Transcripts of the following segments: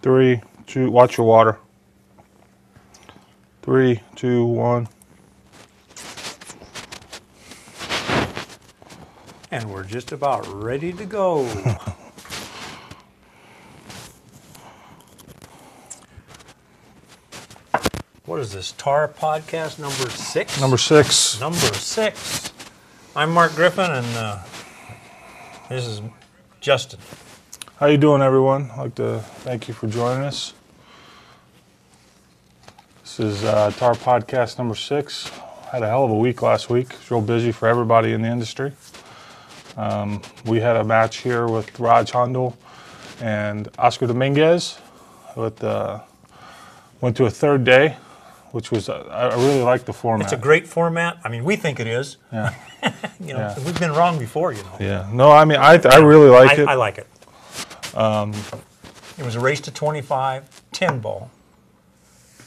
3, 2, watch your water. 3, 2, 1. And we're just about ready to go. What is this, TAR podcast number 6? Number 6. Number 6. I'm Mark Griffin, and this is Justin. How you doing, everyone? I'd like to thank you for joining us. This is TAR podcast number 6. Had a hell of a week last week. It was real busy for everybody in the industry. We had a match here with Raj Handel and Oscar Dominguez. Went to a third day, which was, I really like the format. It's a great format. I mean, we think it is. Yeah. We've been wrong before, Yeah. No, I mean, I really like it. I like it. It was a race to 25, 10 ball,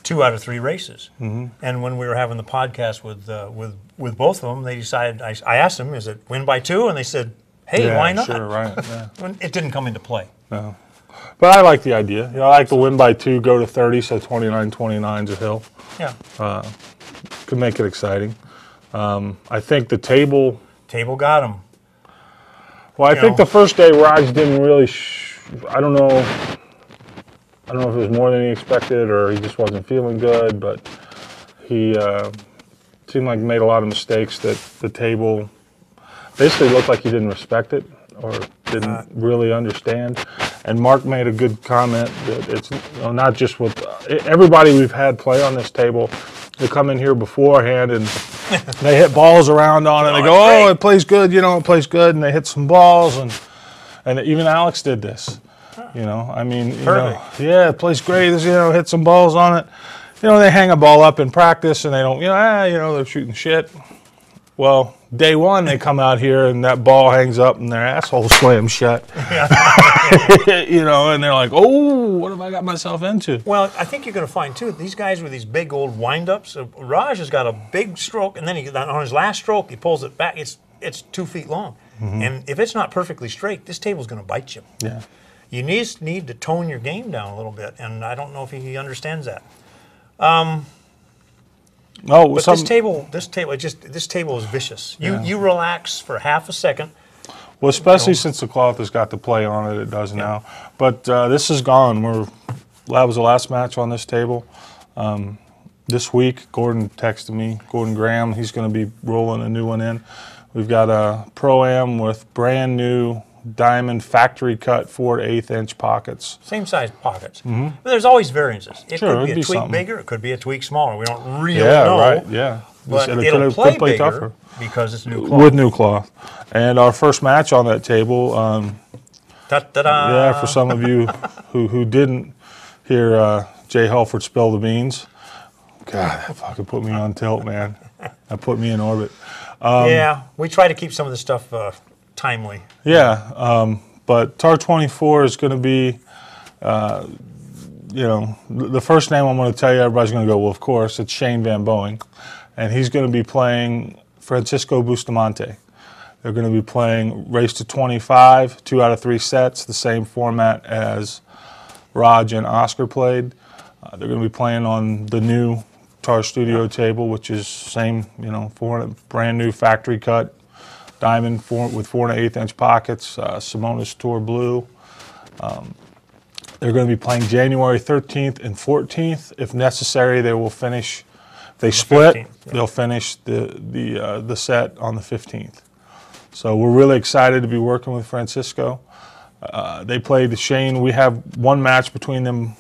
2 out of 3 races. Mm-hmm. And when we were having the podcast with both of them, they decided, I asked them, is it win by 2? And they said, hey, why not? Sure, right. Yeah. It didn't come into play. No. But I like the idea. I like the win by 2, go to 30, so 29-29's a hill. Yeah. Could make it exciting. I think the table got him. Well, I think the first day Raj didn't really. I don't know if it was more than he expected or he just wasn't feeling good, but he seemed like he made a lot of mistakes that the table basically looked like he didn't respect it or didn't really understand. And Mark made a good comment that it's not just with everybody we've had play on this table. They come in here beforehand and they hit balls around on it. And they go, oh, it plays good, it plays good. And they hit some balls. And even Alex did this, I mean, it plays great. Hit some balls on it. They hang a ball up in practice and they don't, they're shooting shit. Well, day one they come out here and that ball hangs up and their asshole slams shut. And they're like, oh, what have I got myself into? Well, I think you're going to find, too, these guys with these big old wind-ups, Raj has got a big stroke, and then on his last stroke, he pulls it back. It's 2 feet long. Mm-hmm. And if it's not perfectly straight, this table's going to bite you. Yeah. You need to tone your game down a little bit, and I don't know if he understands that. But this table is vicious. You relax for half a second. Well, especially since the cloth has got the play on it, it does now. But this is gone. That was the last match on this table. This week, Gordon texted me, Gordon Graham, he's going to be rolling a new one in. We've got a Pro-Am with brand new diamond factory cut 4 to 1/8 inch pockets. Same size pockets. Mm-hmm. But there's always variances. It could be a tweak something bigger, it could be a tweak smaller. We don't really know. Right, yeah. But it'll play bigger tougher because it's new cloth. With new cloth. And our first match on that table, for some of you who didn't hear Jay Helford spill the beans, God, that fucking put me on tilt, man. That put me in orbit. We try to keep some of this stuff timely. Yeah, but TAR 24 is going to be, the first name I'm going to tell you, everybody's going to go, well, of course, it's Shane Van Boeing. And he's going to be playing Francisco Bustamante. They're going to be playing race to 25, 2 out of 3 sets, the same format as Raj and Oscar played. They're going to be playing on the new TAR Studio table, which is same, brand new factory cut diamond with 4 1/8 inch pockets, Simonis Tour Blue. They're going to be playing January 13th and 14th. If necessary, they will finish. They split. 15th, they'll finish the set on the 15th. So we're really excited to be working with Francisco. They played Shane. We have one match between them.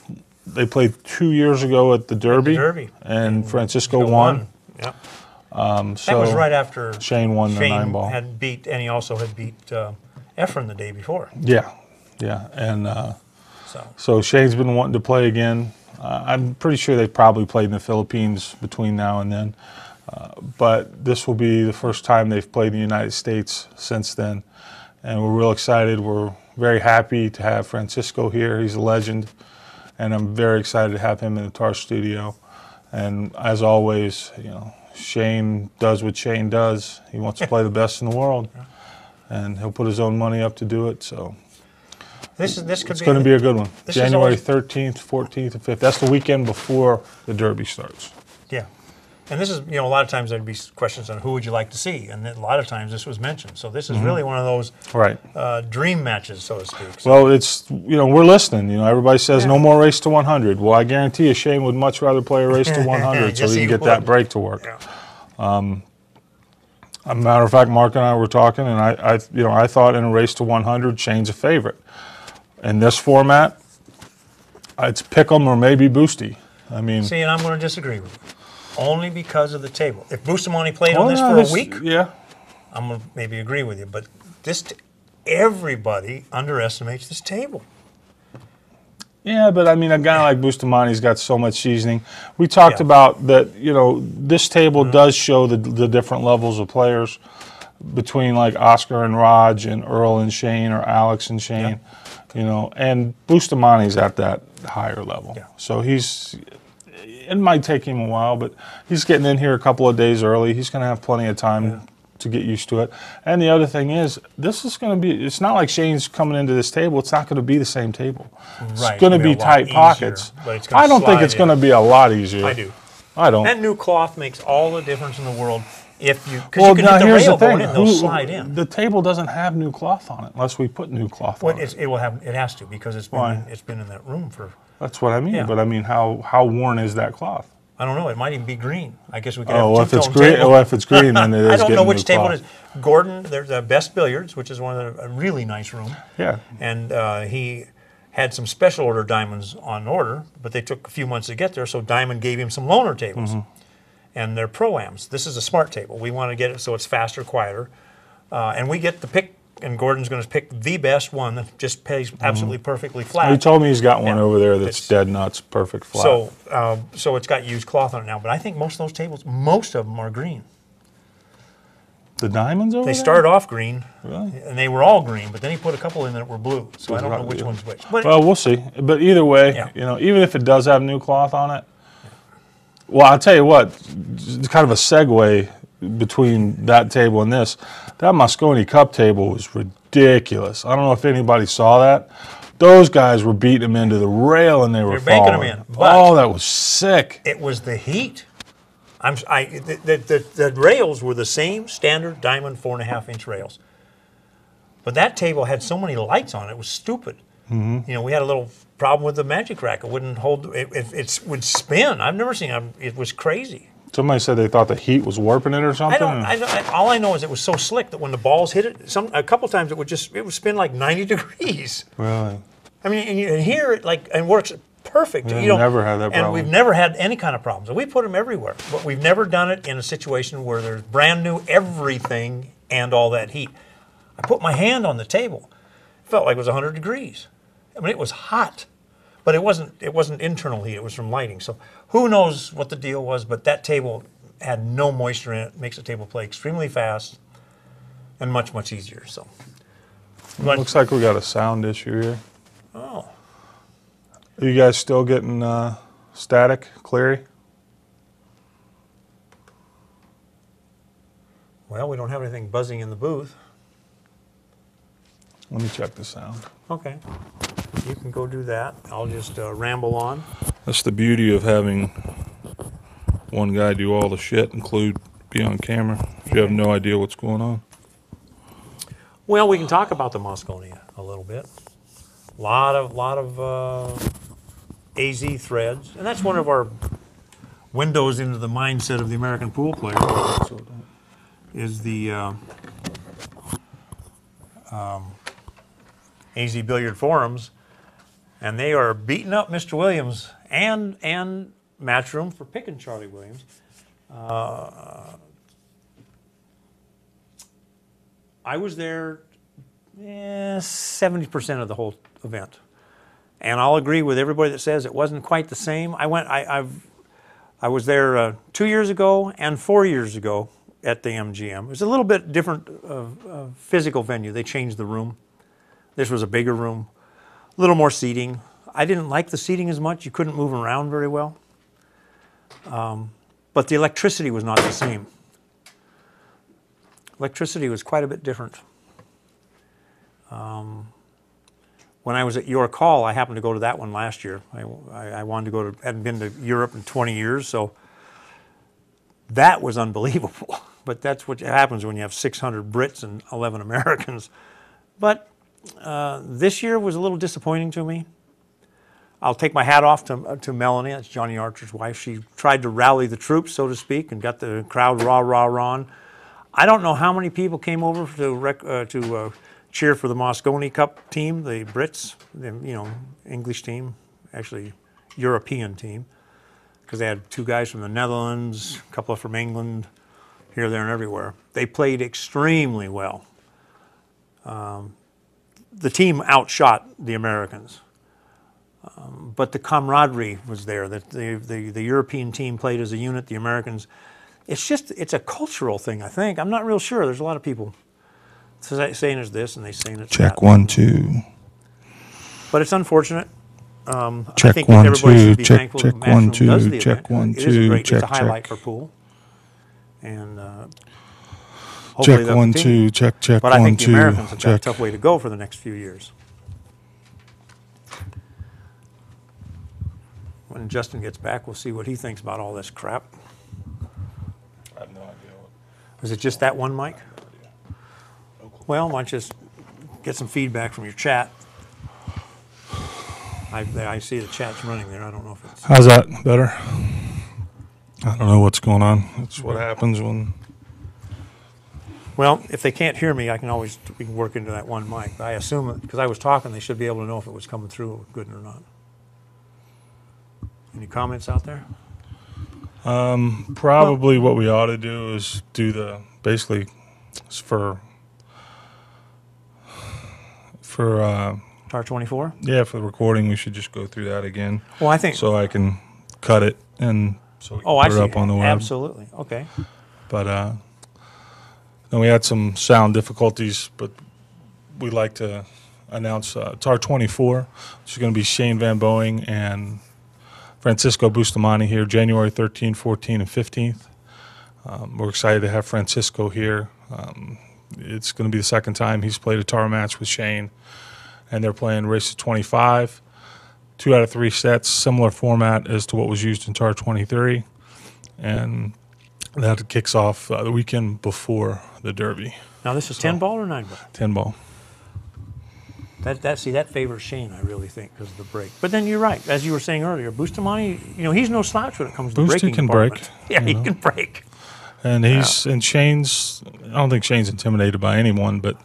They played 2 years ago at the Derby. And Francisco won. Yeah. That was right after Shane won the 9-ball. And he also had beat Efren the day before. Yeah, and so Shane's been wanting to play again. I'm pretty sure they probably played in the Philippines between now and then, but this will be the first time they've played in the United States since then, and we're real excited. We're very happy to have Francisco here. He's a legend, and I'm very excited to have him in the TAR studio. And as always, Shane does what Shane does. He wants to play the best in the world, and he'll put his own money up to do it. So This could It's going to be a good one. This is January always- 13th, 14th, and 5th. That's the weekend before the Derby starts. Yeah. And this is, a lot of times there'd be questions on who would you like to see, and a lot of times this was mentioned. So this is really one of those Right. dream matches, so to speak. So, Well, it's, we're listening. Everybody says no more race to 100. Well, I guarantee you Shane would much rather play a race to 100 so Yes, he he can get would. that break to work. yeah. A matter of fact, Mark and I were talking, and I thought in a race to 100, Shane's a favorite. In this format, it's pick 'em or maybe Boosty. I mean, See, and I'm going to disagree with you. Only because of the table. If Bustamante played on this for a week, yeah. I'm going to maybe agree with you. But everybody underestimates this table. Yeah, but I mean, a guy like Bustamante's got so much seasoning. We talked about that, this table does show the different levels of players between like Oscar and Raj and Earl and Shane or Alex and Shane, and Bustamante's at that higher level. Yeah. So it might take him a while, but he's getting in here a couple of days early. He's going to have plenty of time to get used to it. And the other thing is, this is going to be, it's not like Shane's coming into this table. It's not going to be the same table. Right. It's going to be tight pockets. I don't think it's going to be a lot easier. I do. I don't. That new cloth makes all the difference in the world. Because you can now hit the here's rail the thing. going in, they'll slide in. The table doesn't have new cloth on it unless we put new cloth on it. It has to because it's been in that room for. That's what I mean. Yeah. But I mean, how worn is that cloth? I don't know. It might even be green. I guess we could Oh, have a if it's two-tone green, table. if it's green, then it is. I don't know getting which new table cloth. it is. Gordon, there's the Best Billiards, which is a really nice room. Yeah. And he had some special order diamonds on order, but they took a few months to get there, so Diamond gave him some loaner tables. And they're Pro-Ams. This is a smart table. We want to get it so it's faster, quieter. And we get to pick, and Gordon's going to pick the best one that just plays absolutely perfectly flat. He told me he's got one Yeah. over there that's dead nuts, perfect flat. So it's got used cloth on it now. But I think most of those tables, most of them are green. The diamonds over They there? started off green, Really? and they were all green, but then he put a couple in that were blue. So I don't know which one's which. But Well, we'll see. But either way, even if it does have new cloth on it, well, I'll tell you what, it's kind of a segue between that table and this. That Mosconi Cup table was ridiculous. I don't know if anybody saw that. Those guys were beating them into the rail and they were banking them falling. in, but Oh, that was sick. it was the heat. The rails were the same standard diamond 4.5-inch rails. But that table had so many lights on it, it was stupid. We had a little problem with the magic rack. It wouldn't hold, it would spin. I've never seen it was crazy. Somebody said they thought the heat was warping it or something. All I know is it was so slick that when the balls hit it, a couple times it would spin like 90 degrees. Really? I mean, and you hear it and works perfect. We've never had that problem. And we've never had any kind of problems. And we put them everywhere, but we've never done it in a situation where there's brand new everything and all that heat. I put my hand on the table. It felt like it was 100 degrees. I mean, it was hot, but it wasn't internal heat. It was from lighting. So who knows what the deal was, but that table had no moisture in it. Makes the table play extremely fast and much, much easier. So Looks like we got a sound issue here. Oh. Are you guys still getting static, Cleary? Well, we don't have anything buzzing in the booth. Let me check the sound. Okay. You can go do that. I'll just ramble on. That's the beauty of having one guy do all the shit, be on camera. If you have no idea what's going on. Well, we can talk about the Mosconi a little bit. Lot of AZ threads, and that's one of our windows into the mindset of the American pool player. Is the AZ Billiard forums, and they are beating up Mr. Williams and Matchroom for picking Charlie Williams. I was there 70% of the whole event, and I'll agree with everybody that says it wasn't quite the same. I was there 2 years ago and 4 years ago at the MGM. It was a little bit different physical venue. They changed the room. This was a bigger room, a little more seating. I didn't like the seating as much. You couldn't move around very well. But the electricity was not the same. Electricity was quite a bit different. when I was at York Hall, I happened to go to that one last year. I wanted to go to, hadn't been to Europe in 20 years, so that was unbelievable. But that's what happens when you have 600 Brits and 11 Americans. But this year was a little disappointing to me. I'll take my hat off to Melanie, that's Johnny Archer's wife. She tried to rally the troops, so to speak, and got the crowd rah-rah-rah. I don't know how many people came over to cheer for the Mosconi Cup team, the Brits, the English team, actually European team, because they had 2 guys from the Netherlands, a couple from England, here, there, and everywhere. They played extremely well. The team outshot the Americans. But the camaraderie was there. That the European team played as a unit. The Americans, it's a cultural thing. I think I'm not real sure. There's a lot of people saying it's this and they saying it's Check that. 1 2. But it's unfortunate. Check I think 1 everybody 2. should be Check thankful check that Matchroom 1 2. does the Check event. 1 It is 2. great. Check It's a highlight check. for pool. And hopefully Check they'll 1 continue. 2. Check check But 1 I think the 2. Americans have got a Check. tough way to go for the next few years. When Justin gets back, we'll see what he thinks about all this crap. I have no idea. Was it just that one mic? Well, why don't you just get some feedback from your chat? I see the chat's running there. I don't know if it's... How's that? Better? I don't know what's going on. It's what happens when... Well, if they can't hear me, we can work into that one mic. I assume, because I was talking, they should be able to know if it was coming through good or not. Any comments out there? Probably what we ought to do is do basically for TAR 24? yeah, for the recording, we should just go through that again. Well, I think... So I can cut it and so we can I put see. it up on the web. Absolutely. Okay. But then we had some sound difficulties, but we'd like to announce TAR 24, which is going to be Shane Van Boeing and Francisco Bustamante here, January 13th, 14th, and 15th. We're excited to have Francisco here. It's going to be the second time he's played a TAR match with Shane, and they're playing race of 25, 2 out of 3 sets, similar format as to what was used in TAR 23, and that kicks off the weekend before the Derby. Now, this is 10 ball or 9 ball? 10 ball. That favors Shane, I really think, because of the break. But then you're right. As you were saying earlier, Bustamante, he's no slouch when it comes to the breaking can department. break. Yeah, he can break. And Shane's, I don't think Shane's intimidated by anyone, but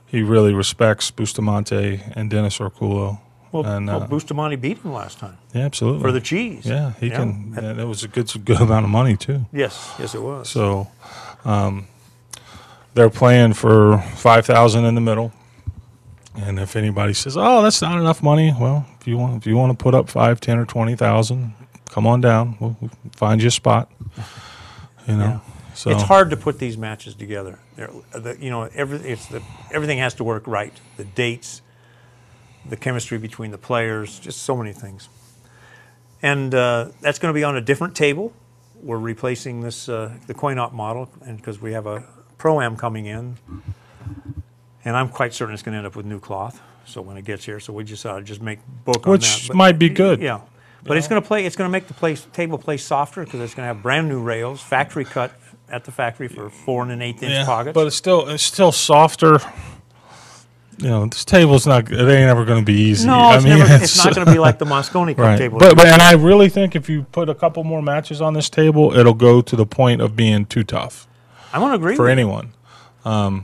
he really respects Bustamante and Dennis Orculo. Well, Bustamante beat him last time. Yeah, absolutely. For the cheese. Yeah, he can. And it was a good amount of money, too. Yes, it was. So they're playing for $5,000 in the middle. And if anybody says, "Oh, that's not enough money," well, if you want to put up 5, 10, or 20,000, come on down. We'll find you a spot. Yeah. So it's hard to put these matches together. Everything has to work right. The dates, the chemistry between the players, just so many things. And that's going to be on a different table. We're replacing the coin-op model, and because we have a Pro-Am coming in. And I'm quite certain it's going to end up with new cloth. So when it gets here, so we just make book on that. Which might be good. Yeah, but it's going to make the table play softer because it's going to have brand new rails, factory cut at the factory for 4 1/8-inch pockets. But it's still softer. This table's not. It ain't ever going to be easy. No, it's not going to be like the Mosconi Cup right. table. And I really think if you put a couple more matches on this table, it'll go to the point of being too tough. I want to agree for with anyone. I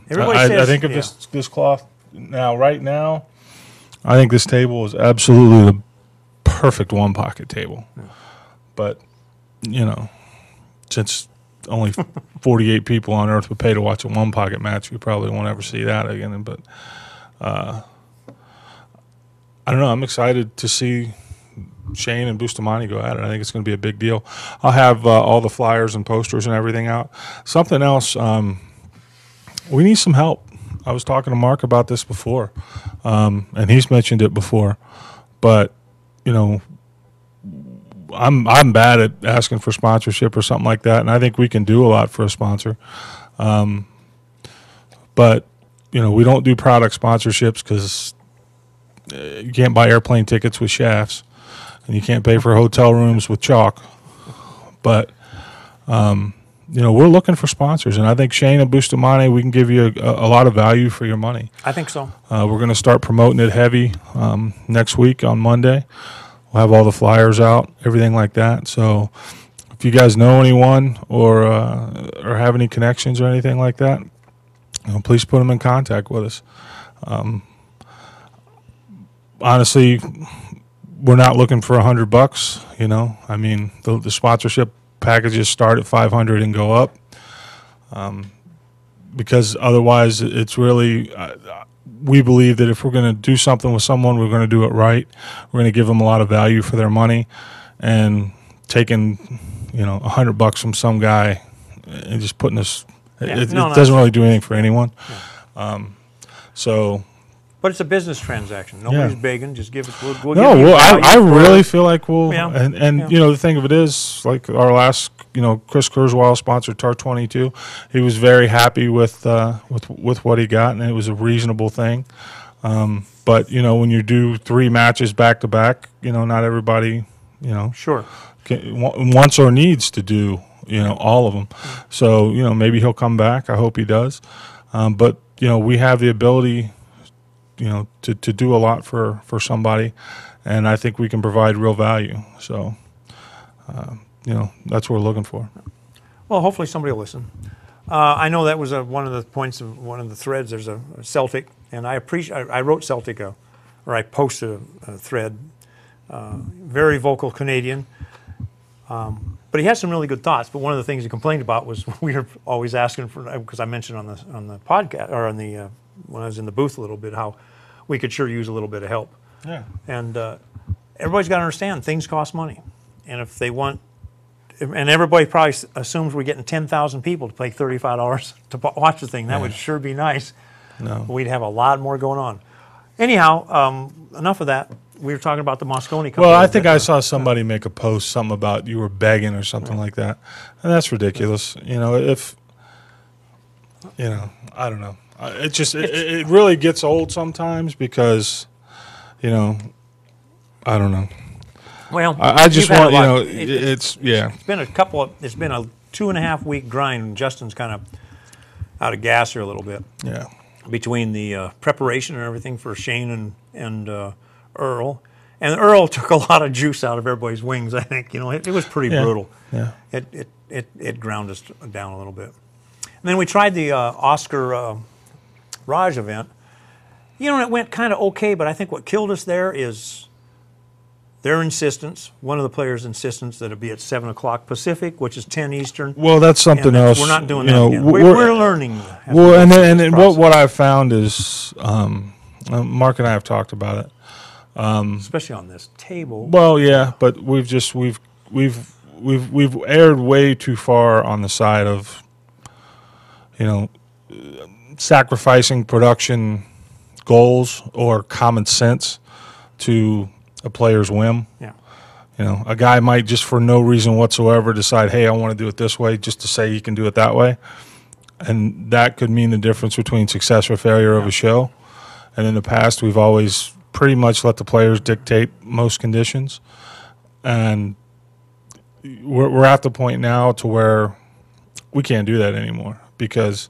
think of this cloth right now, I think this table is absolutely the perfect one-pocket table. Yeah. But, since only 48 people on Earth would pay to watch a one-pocket match, we probably won't ever see that again. But I don't know. I'm excited to see Shane and Bustamante go at it. I think it's going to be a big deal. I'll have all the flyers and posters and everything out. Something else, we need some help. I was talking to Mark about this before, and he's mentioned it before. But, I'm bad at asking for sponsorship or something like that, and I think we can do a lot for a sponsor. But, we don't do product sponsorships because, you can't buy airplane tickets with shafts, and you can't pay for hotel rooms with chalk. But we're looking for sponsors, and I think Shane and Bustamante, we can give you a lot of value for your money. I think so. We're going to start promoting it heavy next week on Monday. We'll have all the flyers out, everything like that. So if you guys know anyone or have any connections or anything like that, please put them in contact with us. Honestly, we're not looking for $100. I mean, the sponsorship packages start at $500 and go up, because otherwise it's really. We believe that if we're going to do something with someone, we're going to do it right. We're going to give them a lot of value for their money, and taking $100 from some guy and just putting this. It doesn't really do anything for anyone. Yeah. But it's a business transaction. Nobody's begging. Just give it. I really feel like we'll. Yeah. And the thing of it is, like our last, Chris Kurzweil sponsored TAR 22. He was very happy with what he got, and it was a reasonable thing. But when you do 3 matches back to back, not everybody, sure, wants or needs to do all of them. So maybe he'll come back. I hope he does. But we have the ability. To do a lot for somebody, and I think we can provide real value. So, that's what we're looking for. Well, hopefully somebody will listen. I know that was one of the points of one of the threads. There's a Celtic, and I wrote Celtic, or I posted a thread. Very vocal Canadian, but he had some really good thoughts. But one of the things he complained about was we were always asking for, because I mentioned on the podcast or on the when I was in the booth a little bit, how we could sure use a little bit of help. Yeah. And everybody's got to understand things cost money. And if they want, and everybody probably assumes we're getting 10,000 people to pay $35 to watch the thing. That would sure be nice. No. We'd have a lot more going on. Anyhow, enough of that. We were talking about the Mosconi Cup. Well, I think I saw somebody make a post, something about you were begging or something like that. And that's ridiculous. If, I don't know. It just it really gets old sometimes because, I don't know. Well, I just want it's been a 2.5 week grind, and Justin's kind of out of gas here a little bit. Yeah. Between the preparation and everything for Shane and Earl, and Earl took a lot of juice out of everybody's wings. I think it was pretty brutal. Yeah. It ground us down a little bit. And then we tried the Oscar. Raj event, it went kind of okay, but I think what killed us there is their insistence, one of the players' insistence that it be at 7 o'clock Pacific, which is 10 Eastern. Well, that's something else. We're not doing that again. We're learning. Well, and what I've found is, Mark and I have talked about it. Especially on this table. Well, yeah, but we've erred way too far on the side of, sacrificing production goals or common sense to a player's whim. Yeah. A guy might just for no reason whatsoever decide, hey, I want to do it this way, just to say he can do it that way. And that could mean the difference between success or failure of a show. And in the past, we've always pretty much let the players dictate most conditions. And we're at the point now to where we can't do that anymore because,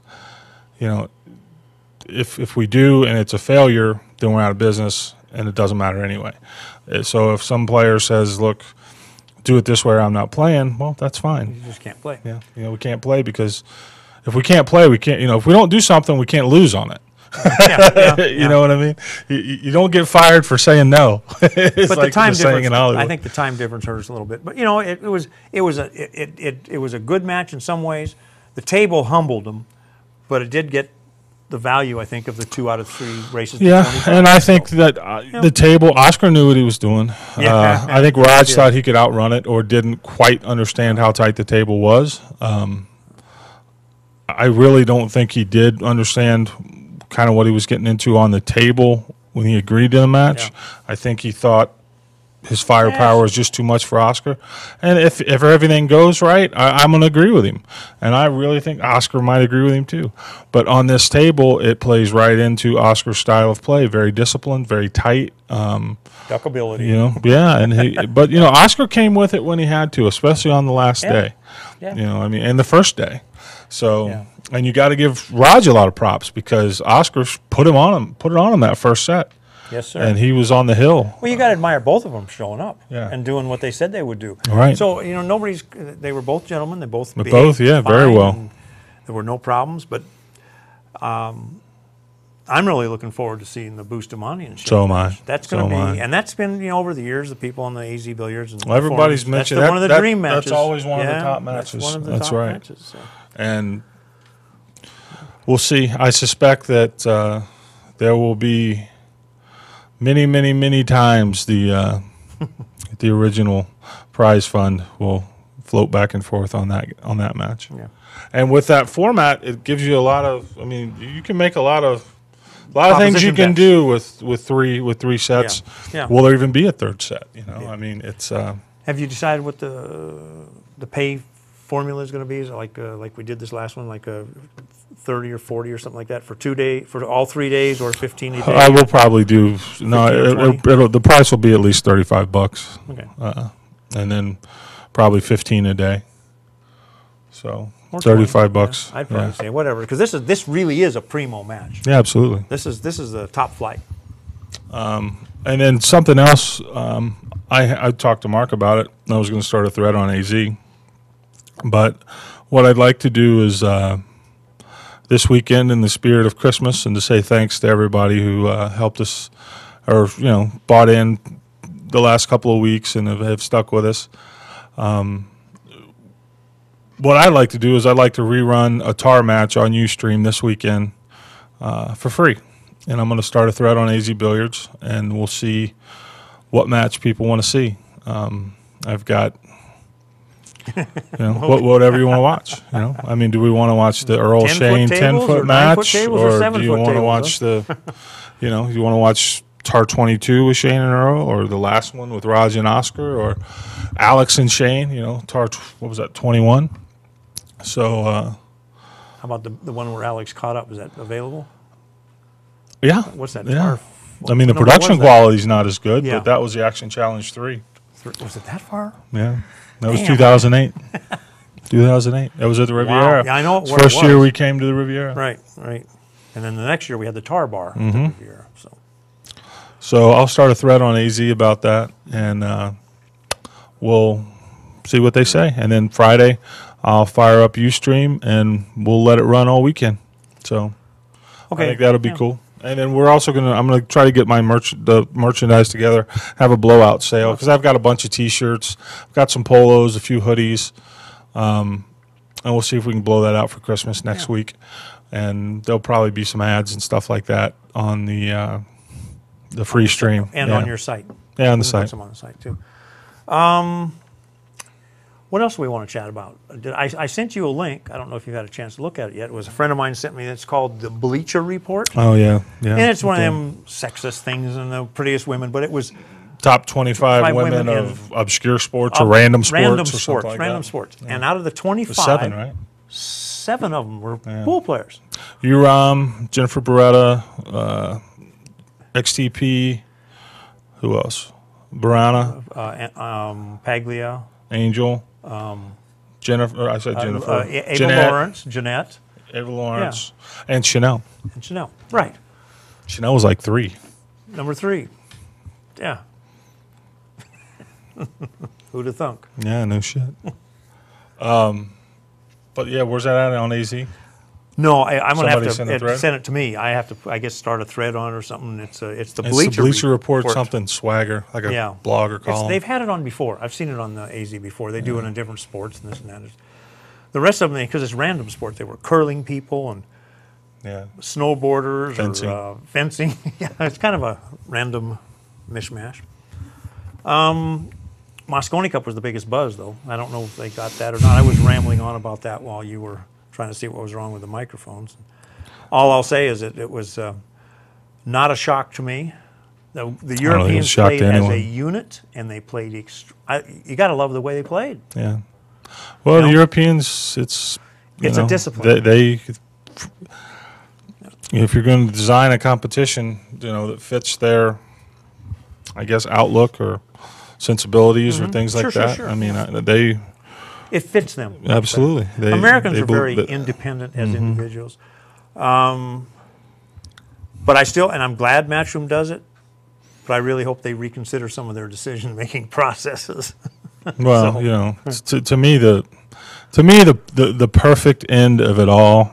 if we do and it's a failure, then we're out of business and it doesn't matter anyway. So if some player says, look, do it this way or I'm not playing, well, that's fine. You just can't play. Yeah, we can't play because if we can't play, we can't, if we don't do something, we can't lose on it. You know what I mean? You don't get fired for saying no. It's but like the time saying difference, in Hollywood. I think the time difference hurts a little bit. But it was a good match in some ways. The table humbled them, but it did get the value, I think, of the 2 out of 3 races. Yeah, and I think that the table, Oscar knew what he was doing. I think Raj thought he could outrun it or didn't quite understand how tight the table was. I really don't think he did understand kind of what he was getting into on the table when he agreed to the match. Yeah. I think he thought his firepower is just too much for Oscar. And if everything goes right, I'm going to agree with him. And I really think Oscar might agree with him too. But on this table, it plays right into Oscar's style of play. Very disciplined, very tight. Duckability. You know, yeah. And but Oscar came with it when he had to, especially on the last day. Yeah. And the first day. So, and you got to give Raj a lot of props because Oscar put it on him that first set. Yes, sir. And he was on the hill. Well, you got to admire both of them showing up and doing what they said they would do. Right. So, they were both gentlemen. They both behaved very well. There were no problems, but I'm really looking forward to seeing the Bustamante and shit. So am I. That's going to be, and that's been, over the years, the people on the AZ Billiards. And everybody's mentioned one of the dream matches. That's always one of the top matches. That's one of the top matches. So. And we'll see. I suspect that there will be many, many, many times the original prize fund will float back and forth on that match. Yeah. And with that format, it gives you a lot of. I mean, you can make a lot of things you can do with three sets. Yeah. Will there even be a third set? I mean, it's. Have you decided what the pay formula is going to be? Is it like we did this last one, like a 30 or 40 or something like that for all 3 days, or 15 a day? I will probably do the price will be at least $35. Okay. And then probably 15 a day. So or $35. I'd probably say whatever, because this really is a primo match. Yeah, absolutely. This is the top flight. And then something else, I talked to Mark about it. I was going to start a thread on AZ, but what I'd like to do is this weekend, in the spirit of Christmas, and to say thanks to everybody who helped us, or bought in the last couple of weeks and have stuck with us. What I'd like to do is I'd like to rerun a tar match on Ustream this weekend for free. And I'm going to start a thread on AZ Billiards, and we'll see what match people want to see. I've got, whatever you want to watch. I mean, do we want to watch the Earl Shane 10-foot match, or do you want to watch the, you want to watch Tar 22 with Shane and Earl, or the last one with Raj and Oscar, or Alex and Shane? Tar, what was that, 21? So, how about the one where Alex caught up? Is that available? Yeah. What's that? Yeah. I mean, the production quality is not as good, but that was the Action Challenge 3. Was it that far? Yeah. That was 2008. 2008. That was at the Riviera. Wow. Yeah, I know it was. First year we came to the Riviera. Right. And then the next year we had the tar bar at the Riviera. So I'll start a thread on AZ about that, and we'll see what they say. And then Friday, I'll fire up Ustream, and we'll let it run all weekend. So I think that'll be cool. And then we're also I'm gonna try to get the merchandise together, have a blowout sale, because I've got a bunch of T-shirts, I've got some polos, a few hoodies, and we'll see if we can blow that out for Christmas next week. And there'll probably be some ads and stuff like that on the free stream and on your site. Yeah, on the site. Some on the site too. What else do we want to chat about? I sent you a link. I don't know if you've had a chance to look at it yet. It was a friend of mine sent me. It's called the Bleacher Report. Oh, yeah. And it's one of them sexist things and the prettiest women, but it was top 25 women of obscure sports or random sports. Random sports. Yeah. And out of the 25, 7, right? 7 of them were pool players. You, Jennifer Beretta, XTP, who else? Barana, Paglia, Angel, Jennifer. I said Jennifer. Ava Lawrence, Jeanette, Ava Lawrence, and Chanel. Right. Chanel was like 3. Number 3. Yeah. Who'd have thunk? Yeah, no shit. But yeah, where's that at on AZ? No, I'm going to have to send it to me. I have to, I guess, start a thread on it or something. It's the Bleacher Report, something swagger, like a blog or column. They've had it on before. I've seen it on the AZ before. They do it in different sports and this and that. The rest of them, because it's random sports, they were curling people and snowboarders, or fencing. Yeah, it's kind of a random mishmash. Mosconi Cup was the biggest buzz, though. I don't know if they got that or not. I was rambling on about that while you were trying to see what was wrong with the microphones. All I'll say is that it was not a shock to me. The Europeans shock played to as anyone. a unit, and they played. You got to love the way they played. Yeah. Well, You the know? Europeans, it's a discipline. They if you're going to design a competition, that fits their, I guess, outlook or sensibilities or things like that. Sure. I mean, Yeah. they It fits them. absolutely. Americans they are very believe that- independent as individuals. But I'm glad Matchroom does it. But I really hope they reconsider some of their decision-making processes. Well, So- to me the perfect end of it all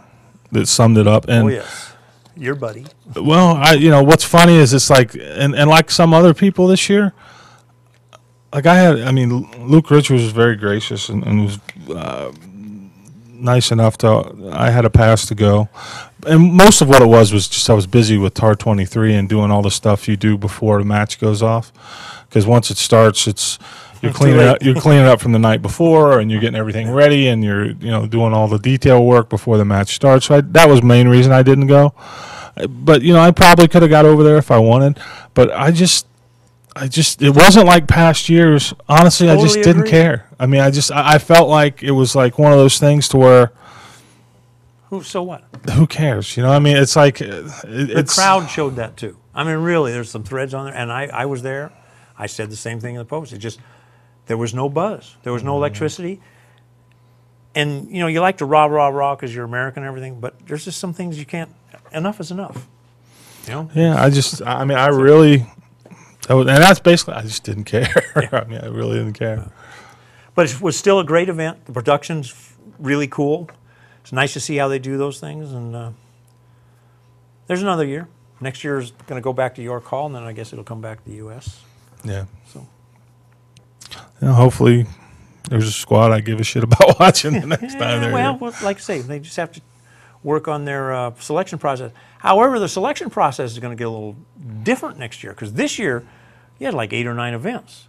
that summed it up. And Oh yes, your buddy. well, what's funny is it's like, and like some other people this year, like Luke Richards was very gracious and was nice enough I had a pass to go. And most of what it was just I was busy with TAR 23 and doing all the stuff you do before the match goes off. Because once it starts, you're cleaning up from the night before, and you're getting everything ready, and you're doing all the detail work before the match starts. So that was the main reason I didn't go. But I probably could have got over there if I wanted. But I just it wasn't like past years. Honestly, Totally I just didn't agree. care. I mean, I felt like it was like one of those things to where So what? who cares? I mean, it's like The crowd showed that too. I mean, really, there's some threads on there, and I was there. I said the same thing in the post. It just there was no buzz, there was no electricity, and you like to rah because you're American and everything, but there's just some things you can't. Enough is enough. Yeah, I really, and that's basically I just didn't care. I mean, I really didn't care. But it was still a great event. The production's really cool. It's nice to see how they do those things, and there's another year. Next year is going to go back to York Hall, and then I guess it'll come back to the U.S. Yeah. So. Hopefully there's a squad I give a shit about watching the next time they're here. Well, like I say, they just have to work on their selection process. However, the selection process is going to get a little different next year, because this year you had like 8 or 9 events.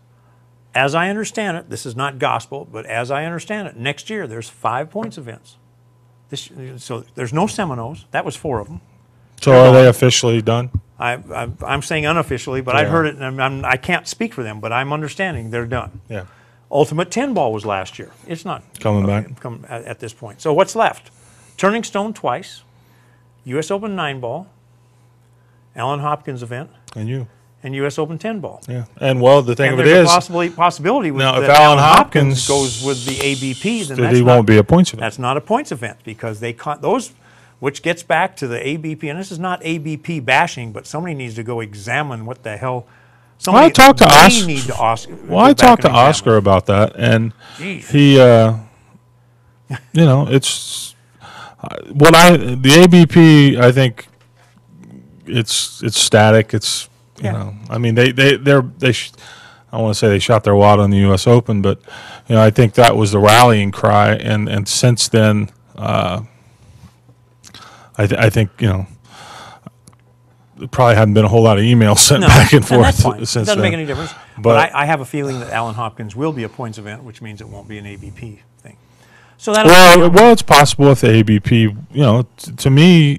As I understand it, this is not gospel, but as I understand it, next year there's 5 points events. So there's no Seminoles. That was 4 of them. So are they officially done? I'm saying unofficially, but I've heard it, and I can't speak for them, but I'm understanding they're done. Yeah. Ultimate 10 ball was last year. It's not Coming back. At this point. So what's left? Turning Stone twice, U.S. Open 9 ball, Allen Hopkins event, and U.S. Open 10 ball. Yeah. And well, the thing And of it there's is, a possibility with now, if that Allen Hopkins goes with the ABP, then he won't be a points event. that's not a points event, because they those, which gets back to the ABP, and this is not ABP bashing, but somebody needs to go examine what the hell. I talked to Oscar. Need to Oscar. Well, I talked to Oscar about that, and Jeez. he, it's the ABP. I think it's static. It's I mean I want to say they shot their wad on the U.S. Open, but I think that was the rallying cry, and since then, I think there probably hadn't been a whole lot of emails sent back and forth that's fine. since It doesn't then. make any difference. But I have a feeling that Allen Hopkins will be a points event, which means it won't be an ABP thing. So that Well, it's possible if the ABP, to me,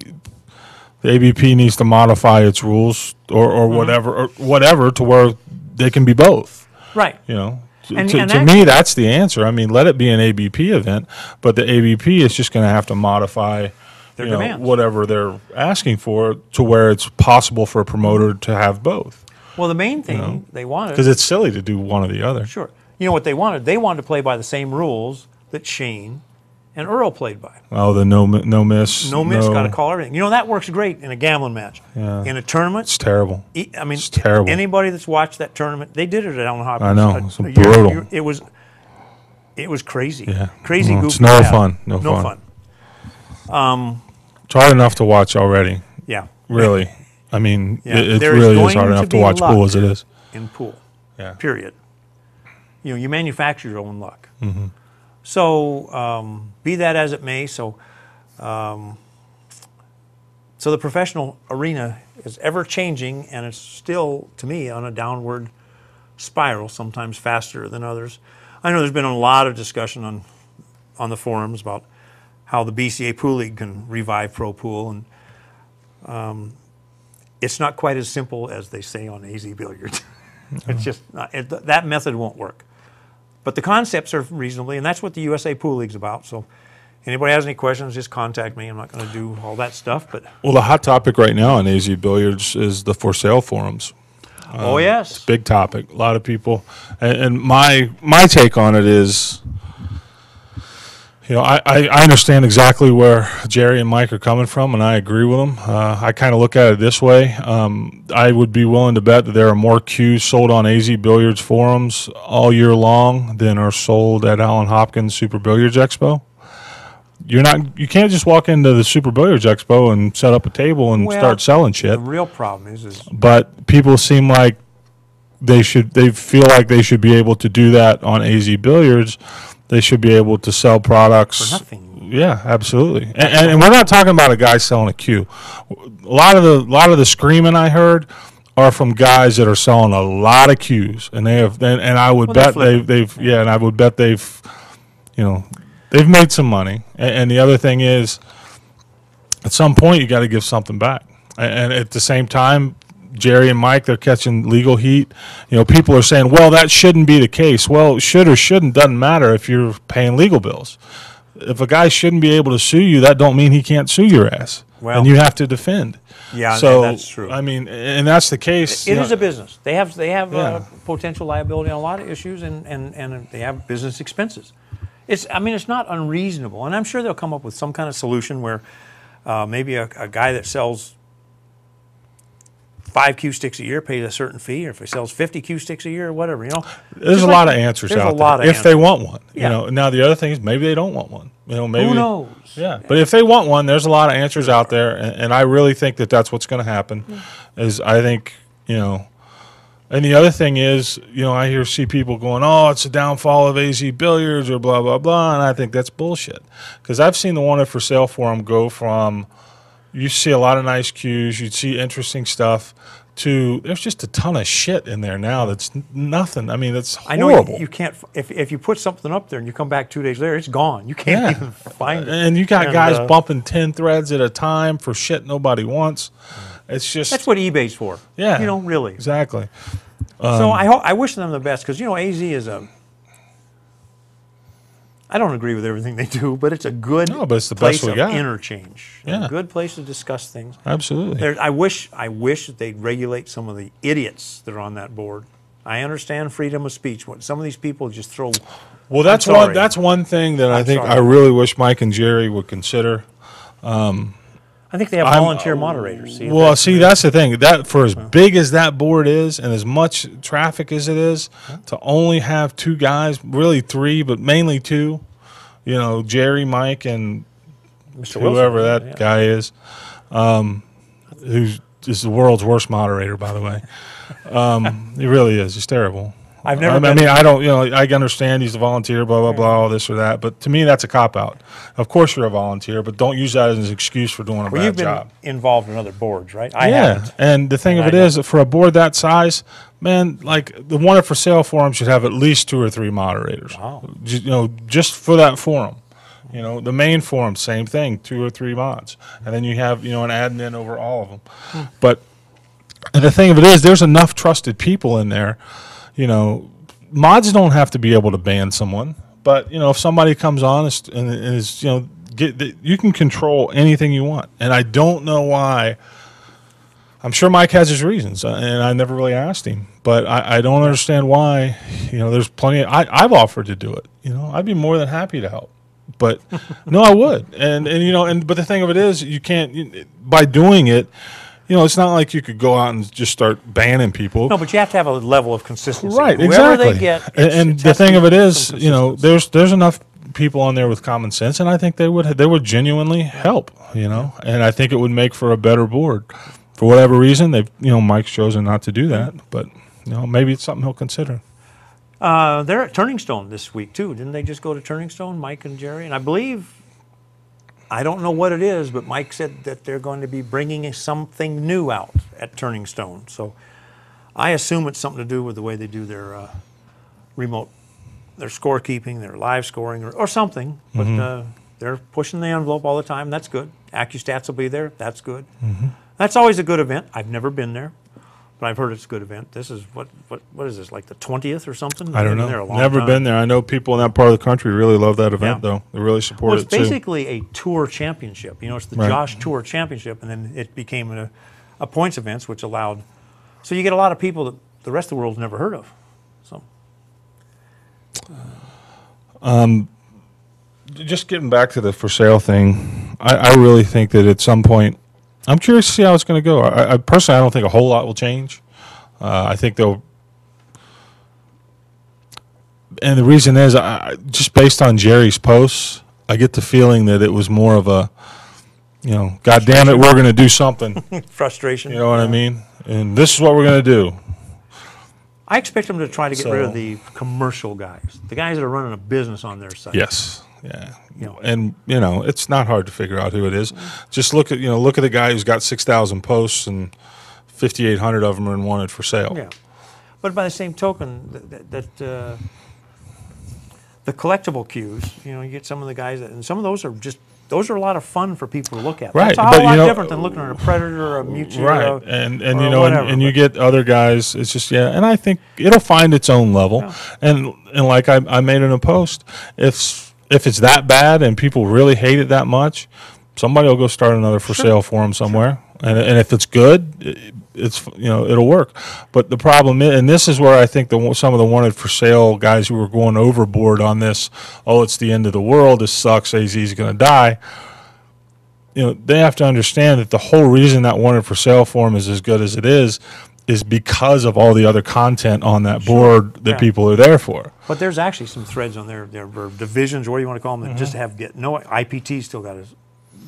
the ABP needs to modify its rules or whatever to where they can be both. right. To me, that's the answer. I mean, let it be an ABP event, but the ABP is just going to have to modify Their demands. whatever they're asking for to where it's possible for a promoter to have both. Well, the main thing they wanted, Because it's silly to do one or the other. sure. You know what they wanted? They wanted to play by the same rules that Shane and Earl played by. Oh, the no miss. No miss, got to call everything. That works great in a gambling match. Yeah. In a tournament, It's terrible. I mean, It's terrible. Anybody that's watched that tournament, they did it at Allen Hopkins. I know. a It's year- brutal. It was crazy. Yeah. Crazy Well, goofy. it's no bad. fun. No fun. fun. It's hard enough to watch already. Yeah. Really. I mean, Yeah. it There really is going hard enough to be watch luck pool as it is. in pool. Yeah. Period. You manufacture your own luck. Mm-hmm. So be that as it may, so the professional arena is ever changing, and it's still, to me, on a downward spiral, sometimes faster than others. I know there's been a lot of discussion on the forums about how the BCA Pool League can revive Pro Pool, and it's not quite as simple as they say on AZ Billiards. It's just not, that method won't work. But the concepts are reasonably, and that's what the USA Pool League's about. So anybody has any questions, just contact me. I'm not going to do all that stuff. But well, the hot topic right now on AZ Billiards is the for sale forums. Oh, yes. It's a big topic. A lot of people. And my take on it is, you know, I understand exactly where Jerry and Mike are coming from, and I agree with them. I kind of look at it this way. I would be willing to bet that there are more cues sold on AZ Billiards forums all year long than are sold at Allen Hopkins Super Billiards Expo. You can't just walk into the Super Billiards Expo and set up a table and start selling shit. The real problem is but people seem like they feel like they should be able to do that on AZ Billiards. They should be able to sell products for nothing. Yeah, absolutely. And we're not talking about a guy selling a cue. A lot of the screaming I heard are from guys that are selling a lot of cues, and I would bet they've they've made some money. And the other thing is, at some point you got to give something back. And at the same time, Jerry and Mike, they're catching legal heat. You know, people are saying, well, that shouldn't be the case. Well, should or shouldn't doesn't matter if you're paying legal bills. If a guy shouldn't be able to sue you, that don't mean he can't sue your ass. Well, and you have to defend. Yeah, so that's true. I mean, and that's the case. It is a business. They have potential liability on a lot of issues, and they have business expenses. It's not unreasonable, and I'm sure they'll come up with some kind of solution where maybe a guy that sells 5 cue sticks a year pays a certain fee, or if he sells 50 cue sticks a year or whatever, you know. There's a lot of answers out there if they want one. Yeah. You know, now the other thing is maybe they don't want one. You know, maybe who knows? Yeah, but if they want one, there's a lot of answers out there, and I really think that that's what's going to happen. Is I think, you know, and the other thing is, you know, I see people going, oh, it's a downfall of AZ Billiards or blah blah blah, and I think that's bullshit, because I've seen the wanted for sale forum go from, you see a lot of nice cues, you'd see interesting stuff, to there's just a ton of shit in there now that's nothing. I mean, it's horrible. I know you can't, if you put something up there and you come back 2 days later, it's gone. You can't even find it. And you got guys bumping 10 threads at a time for shit nobody wants. It's just... That's what eBay's for. Yeah. You know, really. Exactly. So I wish them the best, because, you know, AZ is I don't agree with everything they do, but it's a good place of interchange. Yeah. A good place to discuss things. Absolutely. I wish that they'd regulate some of the idiots that are on that board. I understand freedom of speech. Some of these people just throw... Well, that's one thing that I think I really wish Mike and Jerry would consider. I think they have volunteer moderators. That's the thing. That for as big as that board is, and as much traffic as it is, to only have 2 guys, really 3, but mainly 2. You know, Jerry, Mike, and Mr. whoever Wilson, that guy is, who's is the world's worst moderator, by the way. He really is. He's terrible. I understand he's a volunteer, blah, blah, blah, all this or that. But to me, that's a cop-out. Of course you're a volunteer, but don't use that as an excuse for doing a bad job. You've been involved in other boards, right? I haven't. And the thing of it is, for a board that size, man, like the wanted for sale forum should have at least 2 or 3 moderators. Wow. Just for that forum. You know, the main forum, same thing, 2 or 3 mods. And then you have, an admin over all of them. But the thing of it is, there's enough trusted people in there. You know, mods don't have to be able to ban someone, but if somebody comes on and is you can control anything you want, and I don't know why. I'm sure Mike has his reasons, and I never really asked him, but I don't understand why. There's plenty. I've offered to do it. I'd be more than happy to help, but no, I would. But the thing of it is, you can't by doing it. It's not like you could go out and just start banning people. No, but you have to have a level of consistency. Right, Whoever exactly. They get, and the thing of it is, there's enough people on there with common sense, and I think they would genuinely help. And I think it would make for a better board. For whatever reason, Mike's chosen not to do that, but maybe it's something he'll consider. They're at Turning Stone this week too, didn't they? Just go to Turning Stone, Mike and Jerry, and I believe. I don't know what it is, but Mike said that they're going to be bringing something new out at Turning Stone. So I assume it's something to do with the way they do their their scorekeeping, their live scoring, or something. But they're pushing the envelope all the time. That's good. AccuStats will be there. That's good. That's always a good event. I've never been there, but I've heard it's a good event. This is what is this, like the 20th or something? I don't They've been there know. a long Never time. been there. I know people in that part of the country really love that event, though. They really support Well, it it's too. basically a tour championship. You know, it's the Right. Josh Tour Championship, and then it became a points events, which allowed. So you get a lot of people that the rest of the world's never heard of. So. Just getting back to the for sale thing, I really think that at some point, I'm curious to see how it's going to go. I personally, I don't think a whole lot will change. I think they'll, and the reason is, just based on Jerry's posts, I get the feeling that it was more of a, God damn it, we're going to do something. Frustration. You know what I mean? And this is what we're going to do. I expect them to try to get rid of the commercial guys, the guys that are running a business on their site. Yes. Yeah. And it's not hard to figure out who it is. Just look at the guy who's got 6,000 posts and 5,800 of them are wanted for sale. Yeah. But by the same token, the collectible cues, you get some of the guys and some of those are a lot of fun for people to look at. Right. That's a whole lot different than looking at a Predator or a Mutual. Right. And whatever, and you get other guys. It's just and I think it'll find its own level. Yeah. And like I made in a post, if it's that bad and people really hate it that much, somebody will go start another for sale forum somewhere. Sure. And if it's good, it's it'll work. But the problem is, and this is where I think some of the wanted for sale guys who were going overboard on this, it's the end of the world, this sucks, AZ's going to die. They have to understand that the whole reason that wanted for sale forum is as good as it is because of all the other content on that board that people are there for. But there's actually some threads on there or divisions, or what do you want to call them, that just IPT still got a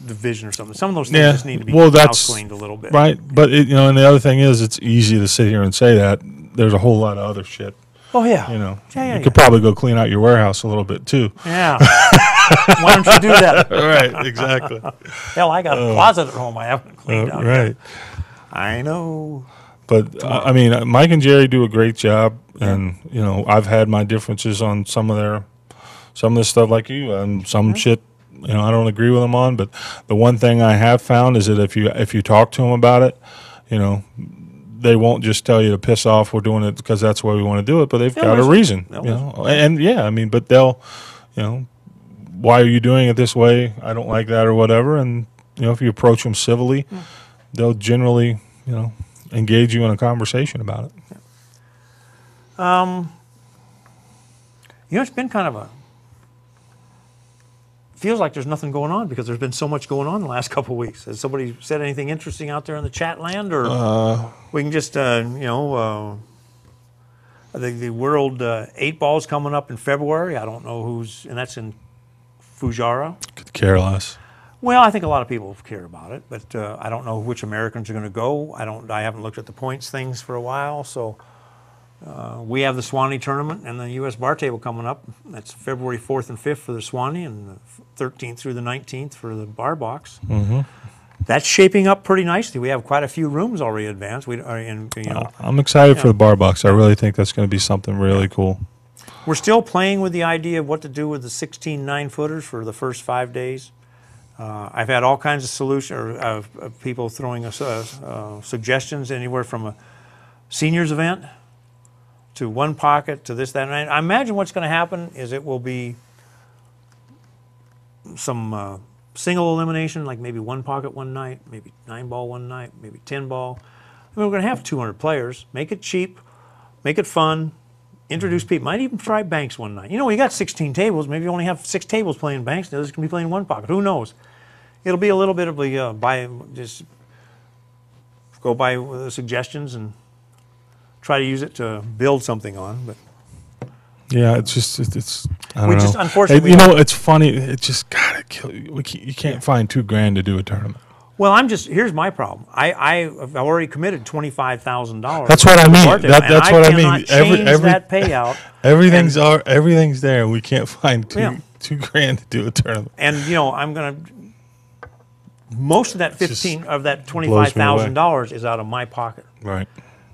division or something. Some of those things just need to be house cleaned a little bit. Right, but and the other thing is, it's easy to sit here and say that. There's a whole lot of other shit. Oh yeah. You could probably go clean out your warehouse a little bit too. Yeah. Why don't you do that? Right, exactly. Hell, I got a closet at home I haven't cleaned out right. yet. I know. But Mike and Jerry do a great job, and I've had my differences on some of the stuff like you, and some shit I don't agree with them on. But the one thing I have found is that if you talk to them about it, they won't just tell you to piss off. We're doing it because that's the way we want to do it, but they've got a reason. But they'll why are you doing it this way? I don't like that or whatever. And if you approach them civilly, they'll generally engage you in a conversation about it. It's been kind of feels like there's nothing going on because there's been so much going on the last couple of weeks. Has somebody said anything interesting out there in the chat land, or we can just the World 8 Ball's coming up in February. I don't know and that's in Fujairah. Could care less. Well, I think a lot of people care about it, but I don't know which Americans are going to go. I haven't looked at the points things for a while, so we have the Swanee tournament and the U.S. Bar Table coming up. That's February 4th and 5th for the Swanee, and the 13th through the 19th for the Bar Box. Mm-hmm. That's shaping up pretty nicely. We have quite a few rooms already advanced. I'm excited for the Bar Box. I really think that's going to be something really cool. We're still playing with the idea of what to do with the 16 9-footers for the first 5 days. I've had all kinds of solutions, of people throwing us suggestions, anywhere from a seniors event to one pocket to this, that, and I imagine what's going to happen is it will be some single elimination, like maybe one pocket one night, maybe 9-ball one night, maybe 10-ball. We're going to have 200 players. Make it cheap, make it fun, introduce people. Might even try banks one night. You got 16 tables. Maybe you only have 6 tables playing banks. The others can be playing one pocket. Who knows? It'll be a little bit of a just go by the suggestions and try to use it to build something on. But yeah, it's I don't know. Unfortunately, it's funny. It just gotta kill you. You can't find $2,000 to do a tournament. Well, here's my problem. I've already committed $25,000. That's what I mean. That's what I mean. Change that payout. Everything's there. We can't find $2,000 to do a tournament. And I'm gonna. Most of that $25,000 is out of my pocket. Right.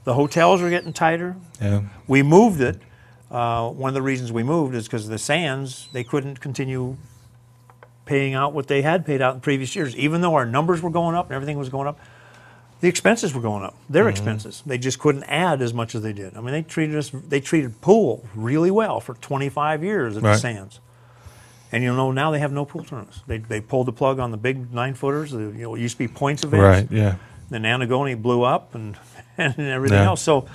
The hotels are getting tighter. Yeah. We moved it. One of the reasons we moved is because the Sands, they couldn't continue paying out what they had paid out in previous years, even though our numbers were going up and everything was going up. the expenses were going up. Their expenses. They just couldn't add as much as they did. I mean, they treated pool really well for 25 years at the Sands. And now they have no pool tournaments. They pulled the plug on the big 9-footers. It used to be points events. Right. Yeah. Then Antigone blew up and everything else. So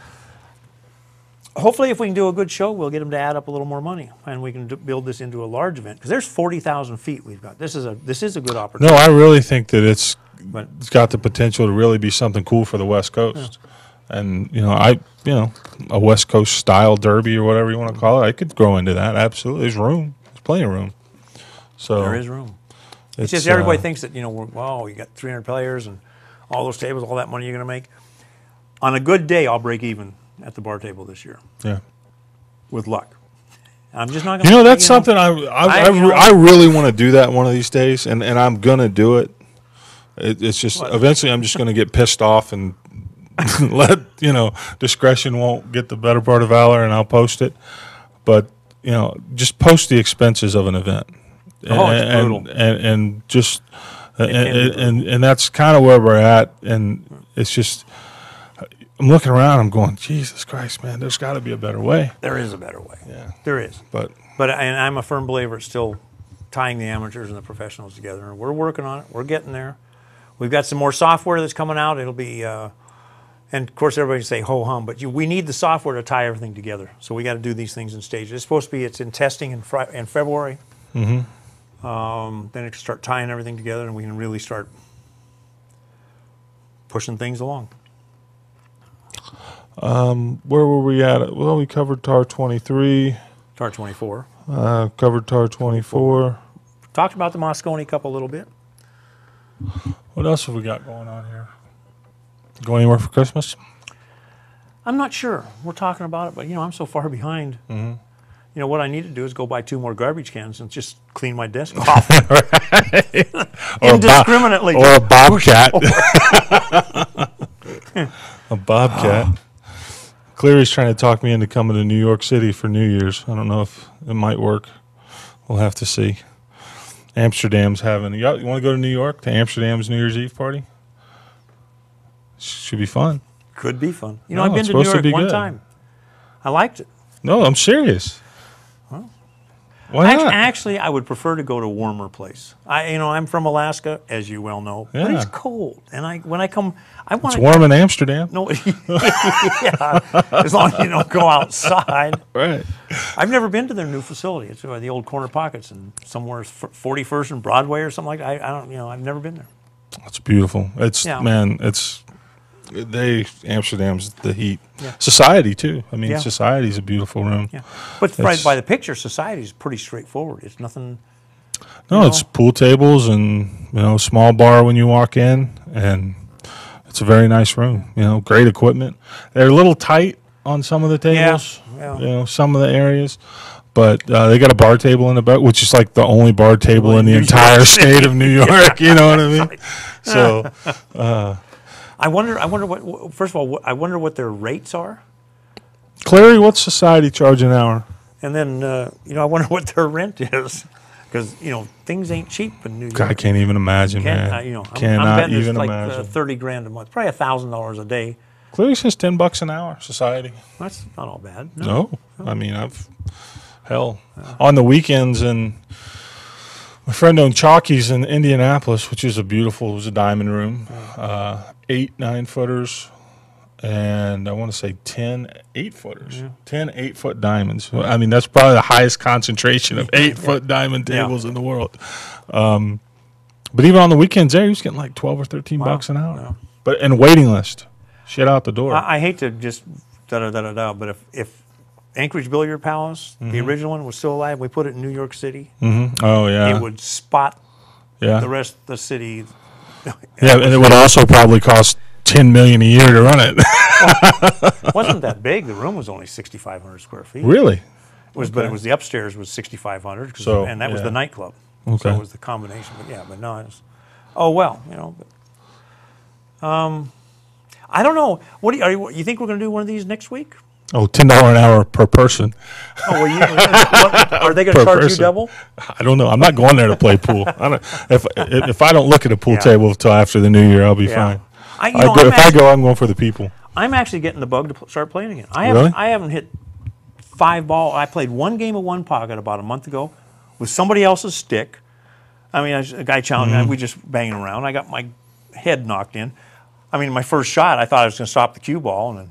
hopefully, if we can do a good show, we'll get them to add up a little more money, and we can build this into a large event. Because there's 40,000 feet we've got. This is a good opportunity. No, I really think that it's got the potential to really be something cool for the West Coast. Yeah. And a West Coast style derby or whatever you want to call it, I could grow into that. Absolutely, there's room. There's plenty of room. So there is room. It's just everybody thinks that you got 300 players and all those tables, all that money you're going to make. On a good day, I'll break even at the bar table this year. Yeah, with luck. I'm just not going to. That's something I really want to do that one of these days, and I'm going to do it. It's just eventually I'm just going to get pissed off and let discretion won't get the better part of valor, and I'll post it. But just post the expenses of an event. It's brutal. And just and that's kind of where we're at, and it's just. I'm looking around. I'm going, Jesus Christ, man! There's got to be a better way. There is a better way. Yeah, there is. But and I'm a firm believer it's still tying the amateurs and the professionals together. And we're working on it. We're getting there. We've got some more software that's coming out. It'll be, and of course, everybody say ho hum, but we need the software to tie everything together. So we got to do these things in stages. It's supposed to be. It's in testing in February. Mm-hmm. Then it can start tying everything together, and we can really start pushing things along. Where were we at? Well, we covered TAR 23. TAR 24. Covered TAR 24. Talked about the Mosconi Cup a little bit. What else have we got going on here? Go anywhere for Christmas? I'm not sure. We're talking about it, but I'm so far behind. Mm-hmm. What I need to do is go buy 2 more garbage cans and just clean my desk off. Indiscriminately. Or a bobcat. A bobcat. Cleary's trying to talk me into coming to New York City for New Year's. I don't know if it might work. We'll have to see. Amsterdam's having. You want to go to New York to Amsterdam's New Year's Eve party? Should be fun. Could be fun. I've been to New York one time. I liked it. No, I'm serious. Well, why not? Actually, I would prefer to go to a warmer place. I'm from Alaska, as you well know, but it's cold. And when I come, I want. It's warm in Amsterdam. No, yeah, as long as you don't go outside. Right. I've never been to their new facility. It's the old Corner Pockets and somewhere 41st and Broadway or something like that. I don't. I've never been there. It's beautiful. Amsterdam's the heat. Yeah. Society too. I mean, Society's a beautiful room. Yeah. But by the picture, Society's pretty straightforward. It's nothing. No, it's pool tables and small bar when you walk in, and it's a very nice room. Great equipment. They're a little tight on some of the tables. Yeah. Some of the areas. But they got a bar table in the back, which is like the only bar table in the entire state of New York. You know what I mean? So. I wonder what. First of all, I wonder what their rates are. Clary, what's Society charge an hour? And then I wonder what their rent is, because things ain't cheap in New York. I can't even imagine, man. I'm betting it's like $30,000 a month, probably $1,000 a day. Clary says $10 an hour. Society. That's not all bad. No. I mean, on the weekends, and my friend owned Chalky's in Indianapolis, which is it was a diamond room. 8 9-footers, and I want to say 10 8-footers. Yeah. 10 8-foot diamonds. I mean, that's probably the highest concentration of 8-foot diamond tables in the world. But even on the weekends there, he was getting like $12 or $13 an hour. Yeah. But and waiting list, shit out the door. I hate to just but if Anchorage Billiard Palace, the original one, was still alive, we put it in New York City. Mm-hmm. Oh yeah, it would spot the rest of the city. Yeah, and it would also probably cost $10 million a year to run it. It wasn't that big. The room was only 6,500 square feet. Really? But it was the upstairs was 6,500, and that was the nightclub. Okay. So it was the combination. But no, it was. Oh well, I don't know. What you think we're going to do one of these next week? Oh, $10 an hour per person. Oh, well, are they going to charge you double? I don't know. I'm not going there to play pool. If I don't look at a pool table until after the New Year, I'll be fine. If I go, I'm going for the people. I'm actually getting the bug to start playing again. I haven't hit 5 ball. I played one game of one pocket about a month ago with somebody else's stick. I mean, a guy challenged me. We just banging around. I got my head knocked in. I mean, my first shot, I thought I was going to stop the cue ball. And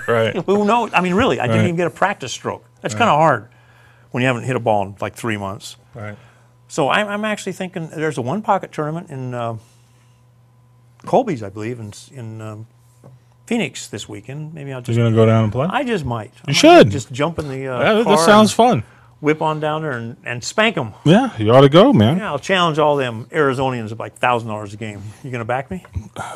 Right. Who knows? I mean, really, I didn't even get a practice stroke. That's kind of hard when you haven't hit a ball in like 3 months. Right. So I'm actually thinking there's a one-pocket tournament in Colby's, I believe, in Phoenix this weekend. Maybe I'll just... You're going to go down and play? I just might. You should. Just jump in the that car sounds fun. Whip on down there and spank them. Yeah, you ought to go, man. Yeah, I'll challenge all them Arizonians at like $1,000 a game. You going to back me?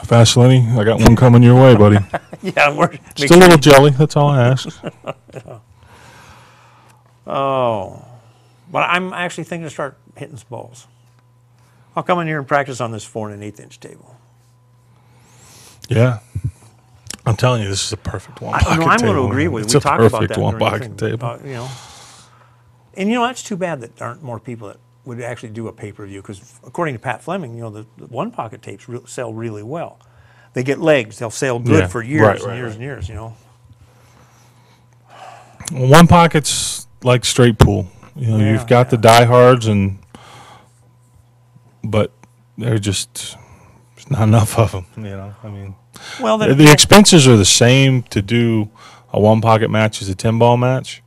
Fast Lenny, I got one coming your way, buddy. Yeah, just a little jelly. That's all I ask. Yeah. Oh, but I'm actually thinking to start hitting some balls. I'll come in here and practice on this 4 1/8 inch table. Yeah, I'm telling you, this is a perfect one pocket table. I'm going to agree with you. It's We a talked about perfect that one during the pocket thing. table. And that's too bad that there aren't more people that would actually do a pay-per-view, because according to Pat Fleming, the one pocket tapes sell really well. They get legs; they'll sell good for years and years and years. One pocket's like straight pool. You've got the diehards, but they're just there's not enough of them. I mean, well, the expenses are the same to do a one pocket match as a 10-ball match.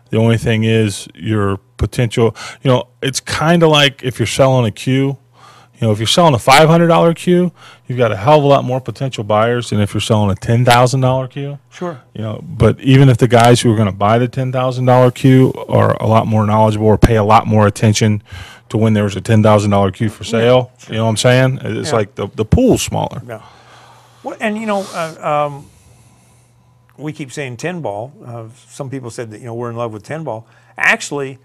The only thing is your potential. It's kind of like if you're selling a cue. If you're selling a $500 cue, you've got a hell of a lot more potential buyers than if you're selling a $10,000 cue. Sure. But even if the guys who are going to buy the $10,000 cue are a lot more knowledgeable or pay a lot more attention to when there's a $10,000 cue for sale, you know what I'm saying? It's like the pool's smaller. Yeah. Well, and we keep saying 10-ball. Some people said that we're in love with 10-ball. Actually,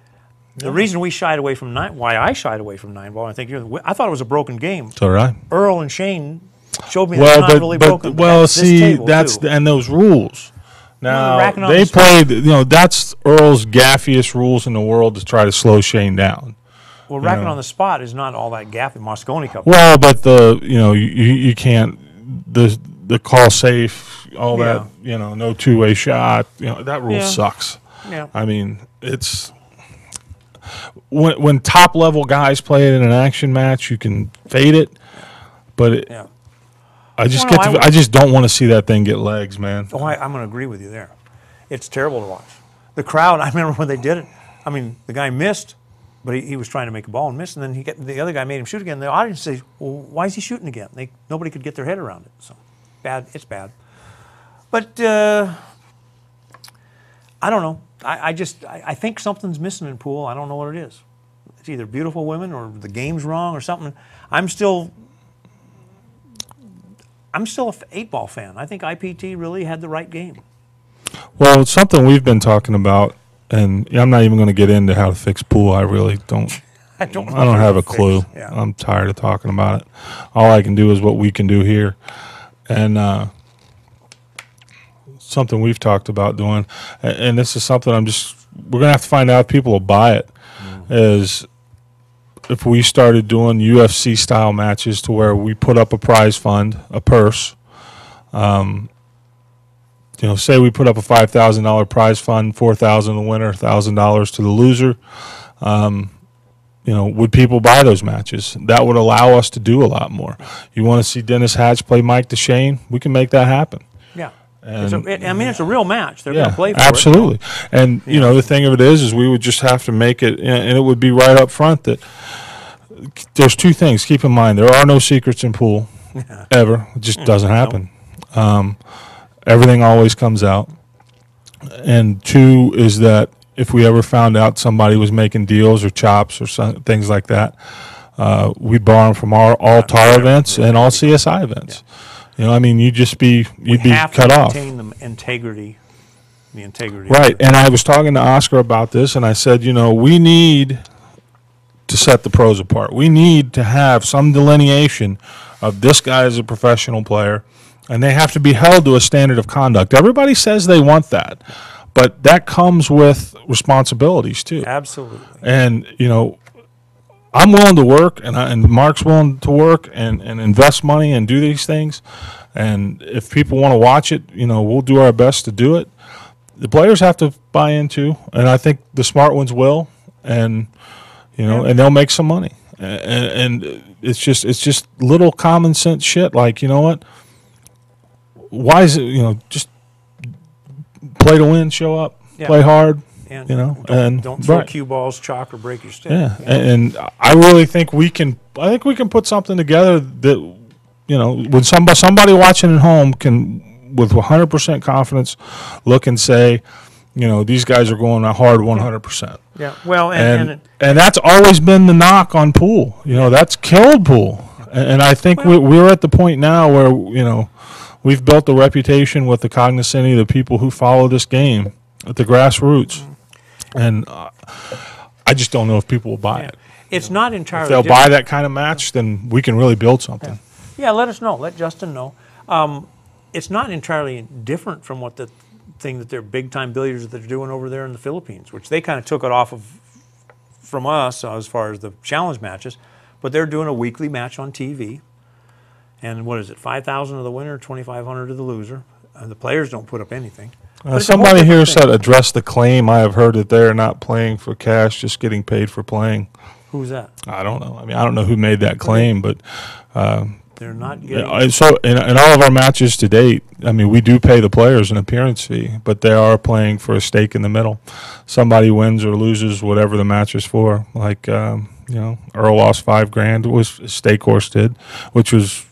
the reason we shied away from why I shied away from 9-ball, I think I thought it was a broken game. So did I. Earl and Shane showed me that's not really broken. Well, and those rules. Now they played. That's Earl's gaffiest rules in the world to try to slow Shane down. Well, racking on the spot is not all that gaffy. Mosconi Cup. Well, but you can't the call safe. All that, no two-way shot. That rule sucks. Yeah. I mean, it's when top-level guys play it in an action match, you can fade it, but I just don't want to see that thing get legs, man. Oh, I'm going to agree with you there. It's terrible to watch. The crowd, I remember when they did it. I mean, the guy missed, but he was trying to make a ball and missed, and then the other guy made him shoot again. The audience says, "Well, why is he shooting again?" Nobody could get their head around it. So bad. It's bad. But I don't know. I think something's missing in pool. I don't know what it is. It's either beautiful women or the game's wrong or something. I'm still an 8-ball fan. I think IPT really had the right game. Well, it's something we've been talking about, and I'm not even going to get into how to fix pool. I really don't. I don't have a clue. Yeah. I'm tired of talking about it. All I can do is what we can do here, and something we've talked about doing, and this is something we're gonna have to find out if people will buy it. Is if we started doing UFC style matches to where we put up a prize fund, a purse. Say we put up a $5,000 prize fund, $4,000 to the winner, $1,000 to the loser. Would people buy those matches? That would allow us to do a lot more. You want to see Dennis Hatch play Mike DeShane? We can make that happen. Yeah. It's a real match. They're going to play for absolutely. It. And, the thing of it is we would just have to make it, and it would be right up front that there's two things. Keep in mind, there are no secrets in pool, ever. It just doesn't happen. Everything always comes out. And two is that if we ever found out somebody was making deals or chops or things like that, we'd borrow them from all TAR events and all CSI events. You'd be cut off. Maintain the integrity. Right, and I was talking to Oscar about this, and I said, we need to set the pros apart. We need to have some delineation of this guy as a professional player, and they have to be held to a standard of conduct. Everybody says they want that, but that comes with responsibilities too. Absolutely. And I'm willing to work, and Mark's willing to work and invest money and do these things. And if people want to watch it, we'll do our best to do it. The players have to buy into, and I think the smart ones will, and and they'll make some money. And it's just little common sense shit. Like, you know what? Why is it? Just play to win, show up, play hard. And don't throw cue balls, chalk, or break your stick. Yeah, and I really think we can. I think we can put something together that when somebody watching at home can, with 100% confidence, look and say, these guys are going hard 100%. Yeah. Well, and that's always been the knock on pool. That's killed pool, and I think we're at the point now where we've built a reputation with the cognoscenti, the people who follow this game at the grassroots. And I just don't know if people will buy it. It's not entirely. If they'll buy that kind of match, then we can really build something. Yeah, let us know. Let Justin know. It's not entirely different from what the thing that they're big-time billiards that they're doing over there in the Philippines, which they kind of took it off of from us as far as the challenge matches. But they're doing a weekly match on TV. And what is it, 5,000 to the winner, 2,500 to the loser. The players don't put up anything. Somebody here said address the claim. I have heard that they're not playing for cash, just getting paid for playing. Who's that? I don't know. I mean, I don't know who made that claim, but they're not getting. So in all of our matches to date, I mean, we do pay the players an appearance fee, but they are playing for a stake in the middle. Somebody wins or loses whatever the match is for. Like Earl lost $5,000. Was Stake Horse did, which was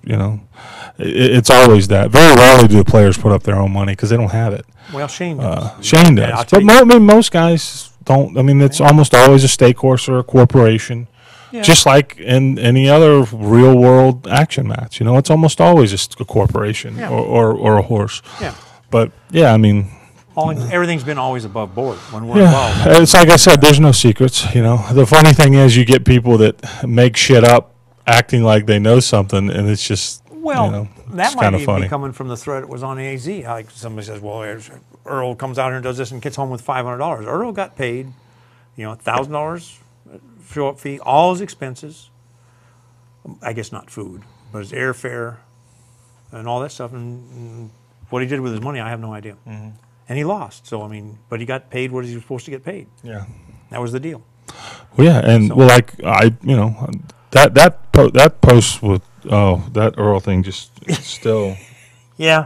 it's always that. Very rarely do the players put up their own money because they don't have it. Well, Shane does. Shane does. But most guys don't. I mean, it's almost always a stake horse or a corporation, just like in any other real-world action match. It's almost always a corporation or a horse. Yeah. But, I mean... everything's been always above board when we're involved. It's like I said, there's no secrets. The funny thing is you get people that make shit up acting like they know something, and it's just... that might even be coming from the thread it was on AZ. Like somebody says, well, Earl comes out here and does this and gets home with $500. Earl got paid, $1,000 show-up fee, all his expenses. I guess not food, but his airfare and all that stuff. And what he did with his money, I have no idea. Mm-hmm. And he lost. So, I mean, but he got paid what he was supposed to get paid. Yeah. That was the deal. Well, yeah, and that post with that Earl thing just still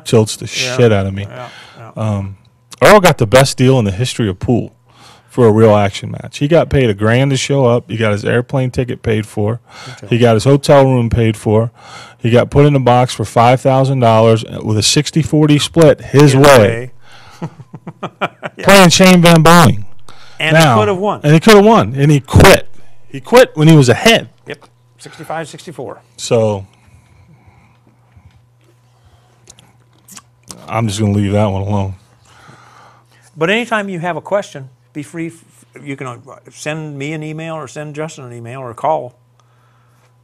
tilts the shit out of me. Yeah. Earl got the best deal in the history of pool for a real action match. He got paid $1,000 to show up. He got his airplane ticket paid for. Okay. He got his hotel room paid for. He got put in a box for $5,000 with a 60-40 split his way. Playing Shane Van Boeing. And he could have won. And he could have won. And he quit. He quit when he was ahead. Yep. 65-64. So I'm just going to leave that one alone. But anytime you have a question, be free. You can send me an email or send Justin an email or call.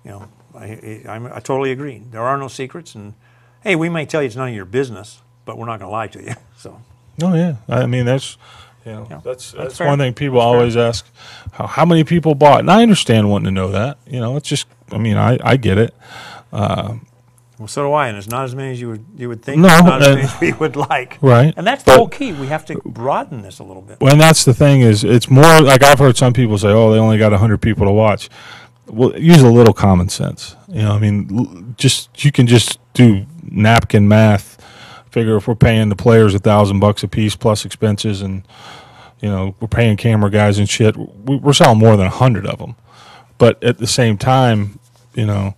I totally agree. There are no secrets. And, hey, we may tell you it's none of your business, but we're not going to lie to you. So. Oh, yeah. I mean, that's one thing people always ask, how many people bought? And I understand wanting to know that. It's just, I mean, I get it. Well, so do I, and it's not as many as you would think. No, not as many as we would like. Right. And that's the whole key. We have to broaden this a little bit. Well, and that's the thing is, it's more like I've heard some people say, oh, they only got 100 people to watch. Well, use a little common sense. I mean, you can just do napkin math. Figure if we're paying the players $1,000 a piece plus expenses, and we're paying camera guys and shit, we're selling more than 100 of them. But at the same time, it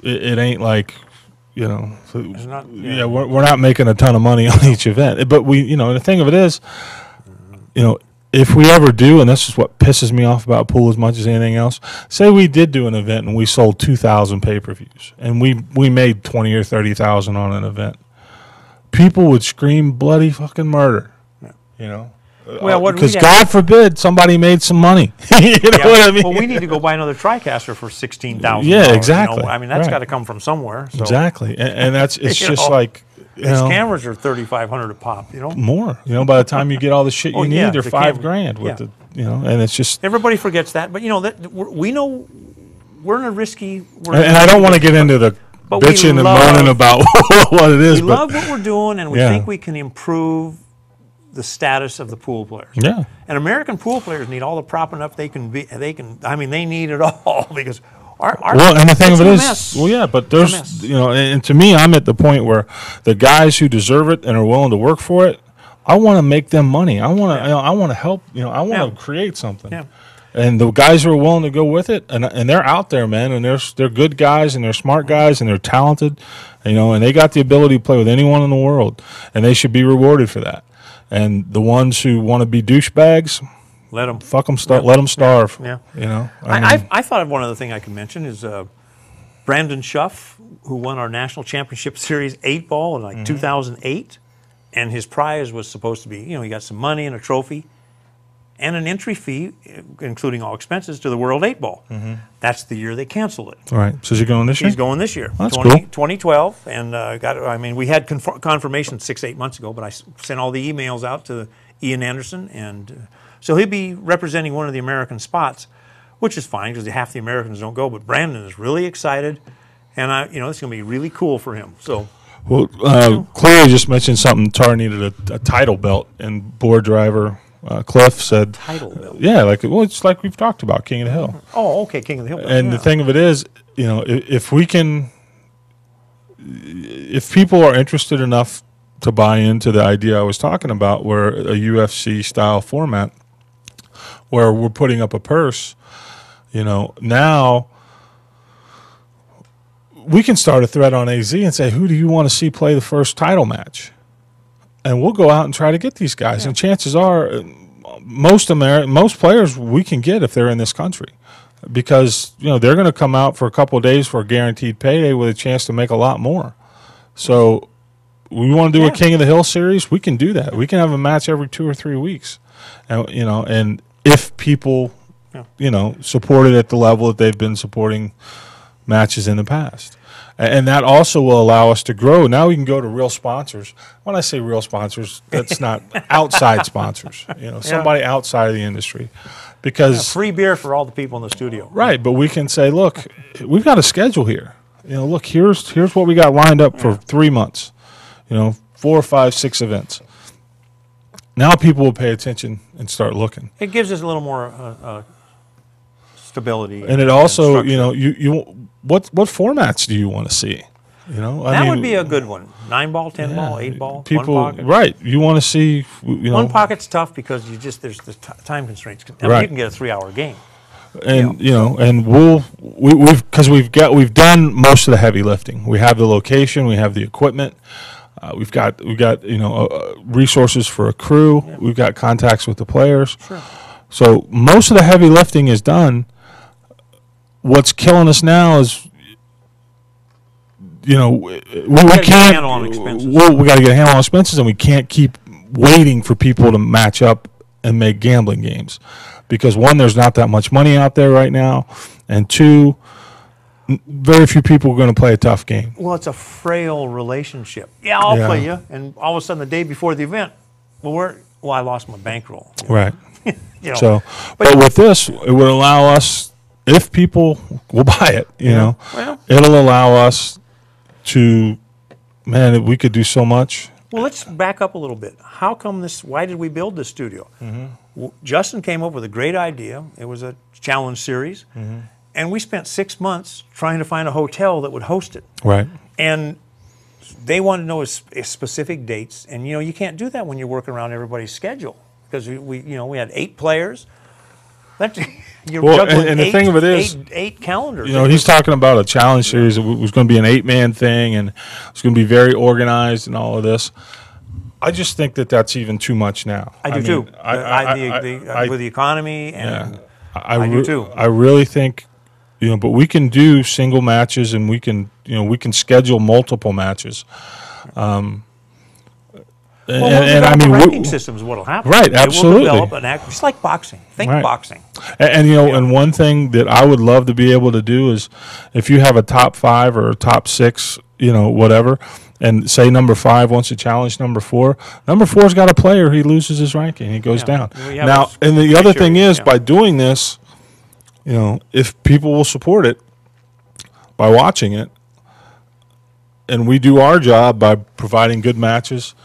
ain't like, we're not making a ton of money on each event. But the thing of it is, if we ever do, and this is what pisses me off about pool as much as anything else, say we did do an event and we sold 2,000 pay-per-views and we made 20 or 30,000 on an event. People would scream bloody fucking murder, Well, because God forbid somebody made some money. What I mean? Well, we need to go buy another TriCaster for $16,000. Yeah, exactly. I mean, that's got to come from somewhere. So. Exactly, and that's it's just like. These cameras are $3,500 a pop. More. By the time you get all the shit you need, they're $5,000 with the and it's just everybody forgets that. But we know we're in a risky. And I don't want to get into the bitching and moaning about what it is. We love what we're doing, and we think we can improve the status of the pool players. Yeah. And American pool players need all the propping up they can be. They need it all because and the thing of it is, but there's, and to me, I'm at the point where the guys who deserve it and are willing to work for it, I want to make them money. I want to, I want to help. I want to create something. Yeah. And the guys who are willing to go with it, and they're out there, man, and they're good guys, and they're smart guys, and they're talented, and they got the ability to play with anyone in the world, and they should be rewarded for that. And the ones who want to be douchebags, let them let them starve. Yeah. I thought of one other thing I could mention is Brandon Schuff, who won our national championship series 8-ball in 2008, and his prize was supposed to be, he got some money and a trophy and an entry fee, including all expenses, to the World 8-ball. That's the year they canceled it. All right. So is he going this year? He's going this year. Oh, that's cool. 2012, and we had confirmation 6-8 months ago, but I sent all the emails out to Ian Anderson, and so he'll be representing one of the American spots, which is fine because half the Americans don't go. But Brandon is really excited, and it's going to be really cool for him. So, Clay just mentioned something. Tar needed a title belt, and board driver Cliff said, "Title belt." Yeah, it's like we've talked about, King of the Hill. Oh, okay, King of the Hill. And the thing of it is, if we can, if people are interested enough to buy into the idea I was talking about, where a UFC style format, where we're putting up a purse, now we can start a thread on AZ and say, who do you want to see play the first title match? And we'll go out and try to get these guys. Yeah. And chances are, most players we can get if they're in this country, because they're going to come out for a couple of days for a guaranteed payday with a chance to make a lot more. So we want to do a King of the Hill series. We can do that. We can have a match every 2 or 3 weeks, and and if people support it at the level that they've been supporting matches in the past. And that also will allow us to grow. Now we can go to real sponsors. When I say real sponsors, that's not outside sponsors. Somebody outside of the industry, because free beer for all the people in the studio. Right, but we can say, look, we've got a schedule here. Look, here's what we got lined up for 3 months. 4, 5, 6 events. Now people will pay attention and start looking. It gives us a little more stability, and it also, what formats do you want to see? That would be a good one. 9-ball, 10-ball, 8-ball, people, one pocket. Right? You want to see, one pocket's tough because there's the time constraints. You can get a 3-hour game. And and we've done most of the heavy lifting. We have the location, we have the equipment. We've got resources for a crew. Yeah. We've got contacts with the players. Sure. So most of the heavy lifting is done. What's killing us now is, we can't. We got to get a handle on expenses, and we can't keep waiting for people to match up and make gambling games, because 1, there's not that much money out there right now, and 2, very few people are going to play a tough game. Well, it's a frail relationship. Yeah, I'll play you, and all of a sudden the day before the event, I lost my bankroll. Right. So, but with this, it would allow us, if people will buy it, it'll allow us to, we could do so much. Well, let's back up a little bit. Why did we build this studio? Justin came up with a great idea. It was a challenge series. And we spent 6 months trying to find a hotel that would host it. Right. And they wanted to know specific dates. And, you can't do that when you're working around everybody's schedule. Because we had 8 players. You're juggling and the thing of it is, 8 calendars. He's talking about a challenge series. It was going to be an 8-man thing, and it's going to be very organized and all of this. I just think that that's even too much now. I do too. With the economy, and I do too. I really think, but we can do single matches, and we can schedule multiple matches. Ranking systems is what will happen. Right, absolutely. It will develop just like boxing. Think boxing. And one thing that I would love to be able to do is, if you have a top 5 or a top 6, whatever, and say number 5 wants to challenge number 4, number 4's got a player, he loses his ranking, he goes down. Now, and the other thing is, by doing this, if people will support it by watching it, and we do our job by providing good matches,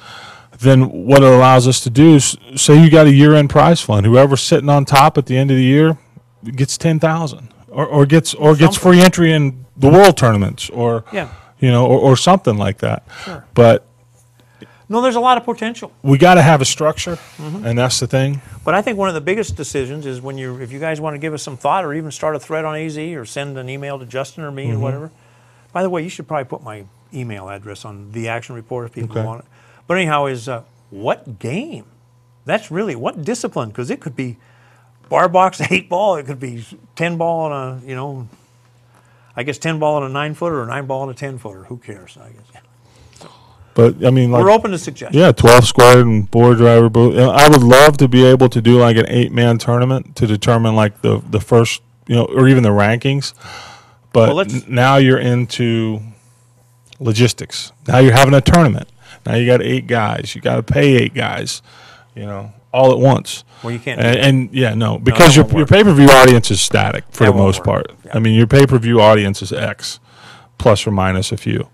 then what it allows us to do is, say you got a year-end prize fund, whoever's sitting on top at the end of the year gets $10,000, or gets free entry in the world tournaments, or or something like that. Sure. But no, there's a lot of potential. We got to have a structure, and that's the thing. But I think one of the biggest decisions is if you guys want to give us some thought, or even start a thread on AZ, or send an email to Justin or me or whatever. By the way, you should probably put my email address on the Action Report if people want it. But anyhow, what game? That's really what discipline? Because it could be bar box 8-ball, it could be 10-ball on a I guess 10-ball on a 9-footer or 9-ball on a 10-footer. Who cares? I guess. But I mean, we're open to suggestions. Yeah, 12 squared and board driver. I would love to be able to do like an 8-man tournament to determine like the first, or even the rankings. But now you're into logistics. Now you're having a tournament. Now you got 8 guys. You got to pay 8 guys, all at once. Well, you can't. Because your pay-per-view audience is static for the most part. Yeah. I mean, your pay-per-view audience is X, plus or minus a few.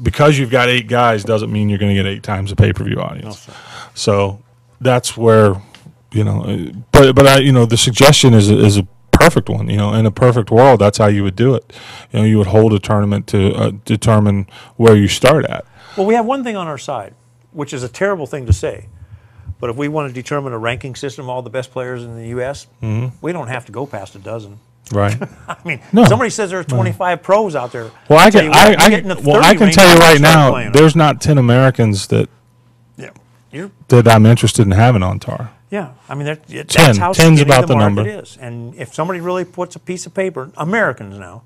Because you've got 8 guys doesn't mean you're going to get 8 times the pay-per-view audience. No, so that's where, but the suggestion is a perfect one. In a perfect world, that's how you would do it. You would hold a tournament to determine where you start at. Well, we have one thing on our side, which is a terrible thing to say. But if we want to determine a ranking system of all the best players in the U.S., we don't have to go past a dozen. Right. I mean, somebody says there's 25 pros out there. Well, I can tell you right now, there's not 10 Americans that I'm interested in having on TAR. Yeah, I mean, that's how skinny the market is. And if somebody really puts a piece of paper, Americans now,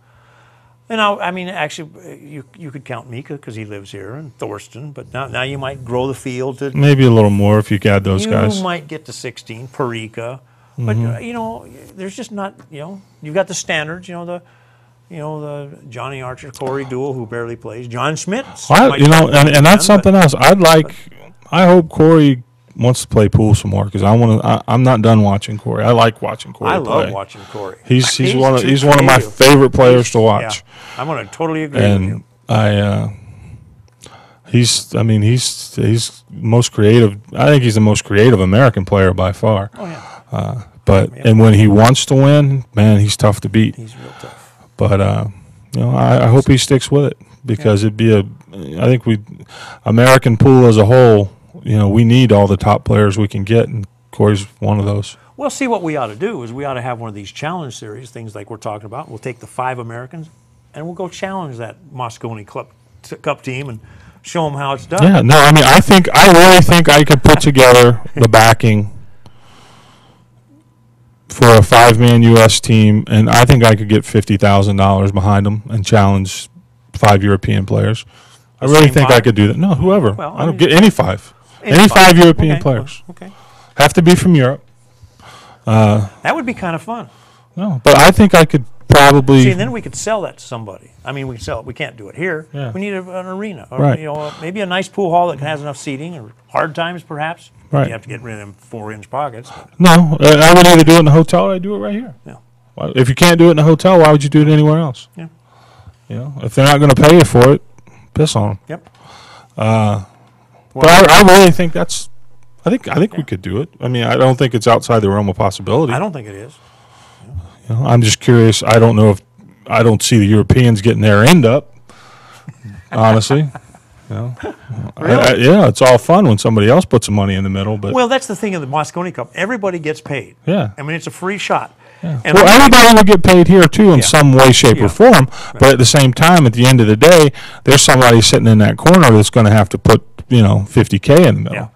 and I mean, actually, you could count Mika because he lives here, and Thorsten, but now you might grow the field to maybe a little more if you add those guys. You might get to 16, Parika, but there's just not. You've got the standards. The Johnny Archer Corey duel who barely plays. John Schmidt. And that's something else. I hope Corey wants to play pool some more because I'm not done watching Corey. I like watching Corey. I love watching Corey. He's one of my favorite players to watch. Yeah, I'm going to totally agree with you. He's most creative. I think he's the most creative American player by far. Oh yeah. And when he wants to win, man, he's tough to beat. He's real tough. But I hope he sticks with it because it'd be American pool as a whole. We need all the top players we can get, and Corey's one of those. Well, see, what we ought to do is we ought to have one of these challenge series, things like we're talking about. We'll take the 5 Americans, and we'll go challenge that Mosconi Cup team and show them how it's done. Yeah, no, I mean, I really think I could put together the backing for a 5-man U.S. team, and I think I could get $50,000 behind them and challenge 5 European players. I really think I could do that. No, whoever. Well, I don't get any 5. Any 5 European players. Okay. Have to be from Europe. That would be kind of fun. No, but I think I could probably. See, and then we could sell that to somebody. I mean, we can sell it. We can't do it here. Yeah. We need an arena, or right. Maybe a nice pool hall that has enough seating, or hard times perhaps. Right. You have to get rid of them 4-inch pockets. No, I would either do it in the hotel or I do it right here. Yeah. If you can't do it in the hotel, why would you do it anywhere else? Yeah. If they're not going to pay you for it, piss on them. Yep. But I really think that's. I think we could do it. I mean, I don't think it's outside the realm of possibility. I don't think it is. Yeah. I'm just curious. I don't know if I don't see the Europeans getting their end up. Honestly, Really? It's all fun when somebody else puts some money in the middle. But that's the thing of the Mosconi Cup. Everybody gets paid. Yeah. I mean, it's a free shot. Yeah. Well, everybody will get paid here too in some way, shape, or form. Right. But at the same time, at the end of the day, there's somebody sitting in that corner that's going to have to put $50K in the middle. Yeah.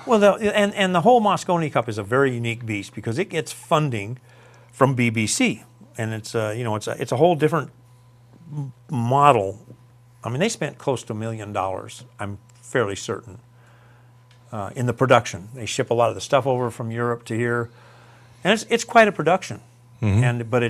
Well, the whole Mosconi Cup is a very unique beast because it gets funding from BBC, and it's a whole different model. I mean, they spent close to $1 million. I'm fairly certain in the production. They ship a lot of the stuff over from Europe to here, and it's quite a production. Mm-hmm. But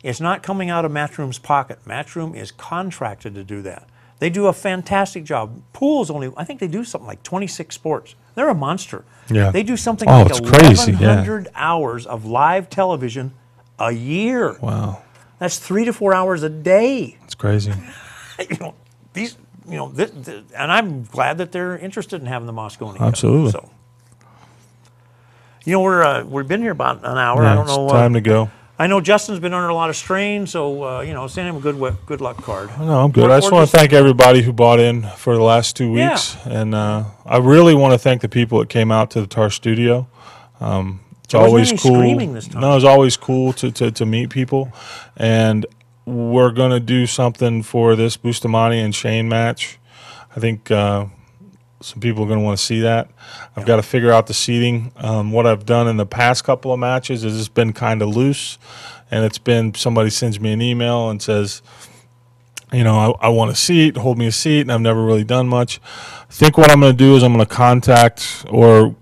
it's not coming out of Matchroom's pocket. Matchroom is contracted to do that. They do a fantastic job. Pool's only, I think they do something like 26 sports. They're a monster. Yeah. They do something Oh, like it's crazy, 1,100 hours of live television a year. Wow. That's 3 to 4 hours a day. It's crazy. And I'm glad that they're interested in having the Mosconi Cup. Absolutely. So, we've been here about an hour. Yeah, I don't know. It's time to go. I know Justin's been under a lot of strain, so send him a good luck card. No, I'm good. I just want to thank everybody who bought in for the last 2 weeks, and I really want to thank the people that came out to the Tar Studio. It's always cool. Screaming this time. No, it's always cool to meet people, and we're going to do something for this Bustamante and Shane match. I think some people are going to want to see that. I've got to figure out the seating. What I've done in the past couple of matches is it's been kind of loose, and it's been somebody sends me an email and says, I want a seat, hold me a seat, and I've never really done much. I think what I'm going to do is I'm going to contact or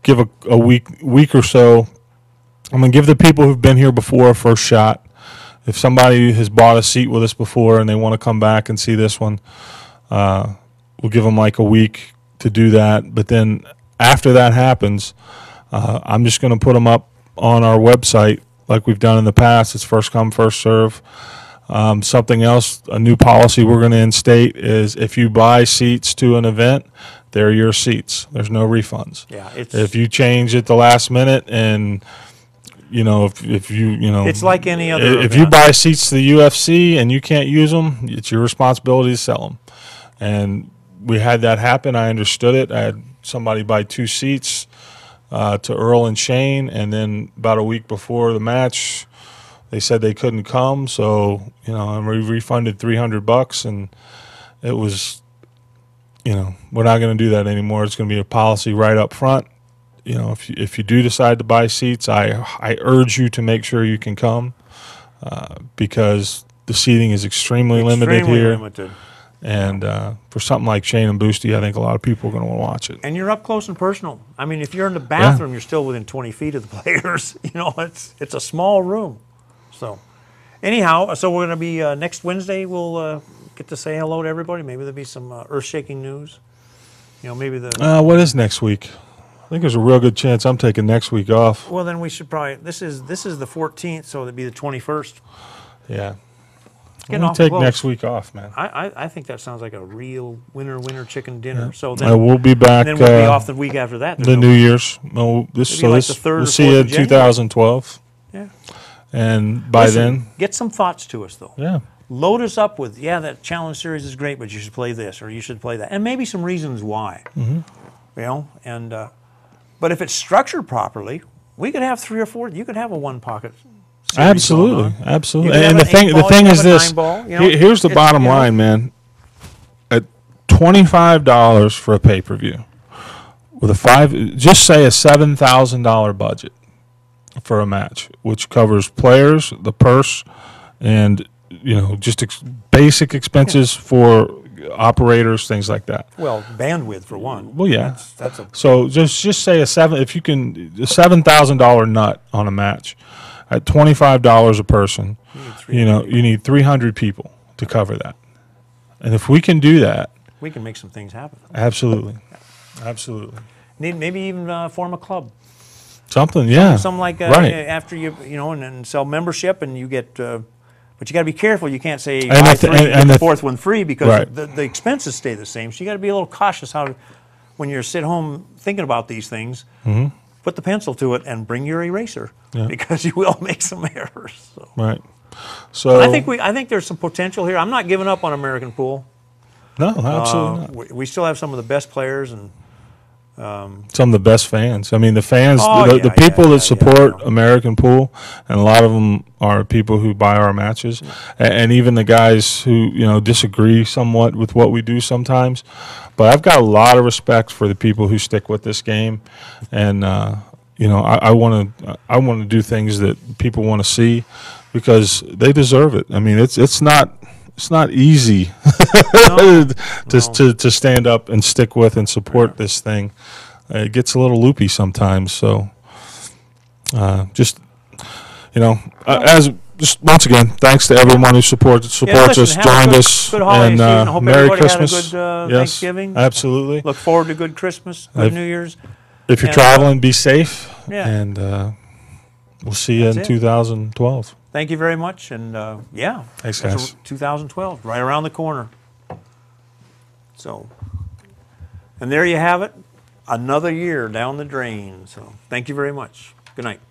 give a week or so. I'm going to give the people who've been here before a first shot. If somebody has bought a seat with us before and they want to come back and see this one, we'll give them like a week to do that. But then after that happens, I'm just going to put them up on our website like we've done in the past. It's first come, first serve. Something else, a new policy we're going to instate is if you buy seats to an event, they're your seats. There's no refunds. Yeah, if you change at the last minute and if you it's like any other if event. you buy seats to the UFC and you can't use them, it's your responsibility to sell them. And we had that happen. I understood it. I had somebody buy 2 seats to Earl and Shane, and then about a week before the match, they said they couldn't come. So I refunded $300, and it was, we're not going to do that anymore. It's going to be a policy right up front. If you do decide to buy seats, I urge you to make sure you can come because the seating is extremely limited here. And for something like Shane and Boosty, I think a lot of people are going to want to watch it. And you're up close and personal. I mean, if you're in the bathroom, you're still within 20 feet of the players. It's a small room. So, anyhow, so we're going to be next Wednesday. We'll get to say hello to everybody. Maybe there'll be some earth-shaking news. Maybe the. What is next week? I think there's a real good chance I'm taking next week off. Well, then we should probably. This is the 14th, so it'd be the 21st. Yeah. I'm going to take next week off, man. I think that sounds like a real winner chicken dinner. Yeah. So then we'll be back. Then we'll be off the week after that. The New Year's. No, we'll see you in 2012. Yeah. And by then, get some thoughts to us though. Yeah. Load us up with that challenge series is great, but you should play this or you should play that, and maybe some reasons why. Mm-hmm. But if it's structured properly, we could have 3 or 4. You could have a one pocket. Absolutely. And the thing is this. Here's the bottom line, man. At $25 for a pay-per-view, with just say a $7,000 budget for a match, which covers players, the purse, and just basic expenses for operators, things like that. Well, bandwidth for one. Well, yeah. That's so just say a $7,000 nut on a match at $25 a person. You need 300 people to cover that, and if we can do that, we can make some things happen. Absolutely. Maybe even form a club. Something, yeah. Something like right. After and sell membership, and you get. But you got to be careful. You can't say buy buy 3 and the 4th one free because right. the expenses stay the same. So you got to be a little cautious when you're sit home thinking about these things. Mm-hmm. Put the pencil to it and bring your eraser because you will make some errors. So. Right. So I think there's some potential here. I'm not giving up on American pool. No, absolutely not. We still have some of the best players and. Some of the best fans. I mean, the fans, the people that support American pool, and a lot of them are people who buy our matches, and even the guys who disagree somewhat with what we do sometimes. But I've got a lot of respect for the people who stick with this game, and I want to do things that people want to see because they deserve it. I mean, it's not easy to stand up and stick with and support this thing. It gets a little loopy sometimes. So as just once again, thanks to everyone who supports listen, us, have a joined good- us, good holiday and season. Hope Merry everybody had a Christmas. good, Yes, Thanksgiving. absolutely. Look forward to good Christmas, good New Year's. If you're And, traveling, be safe, yeah. and we'll see you in That's it. 2012. Thank you very much, and yeah. Thanks, that's guys. 2012, right around the corner. So, and there you have it, another year down the drain. So, thank you very much. Good night.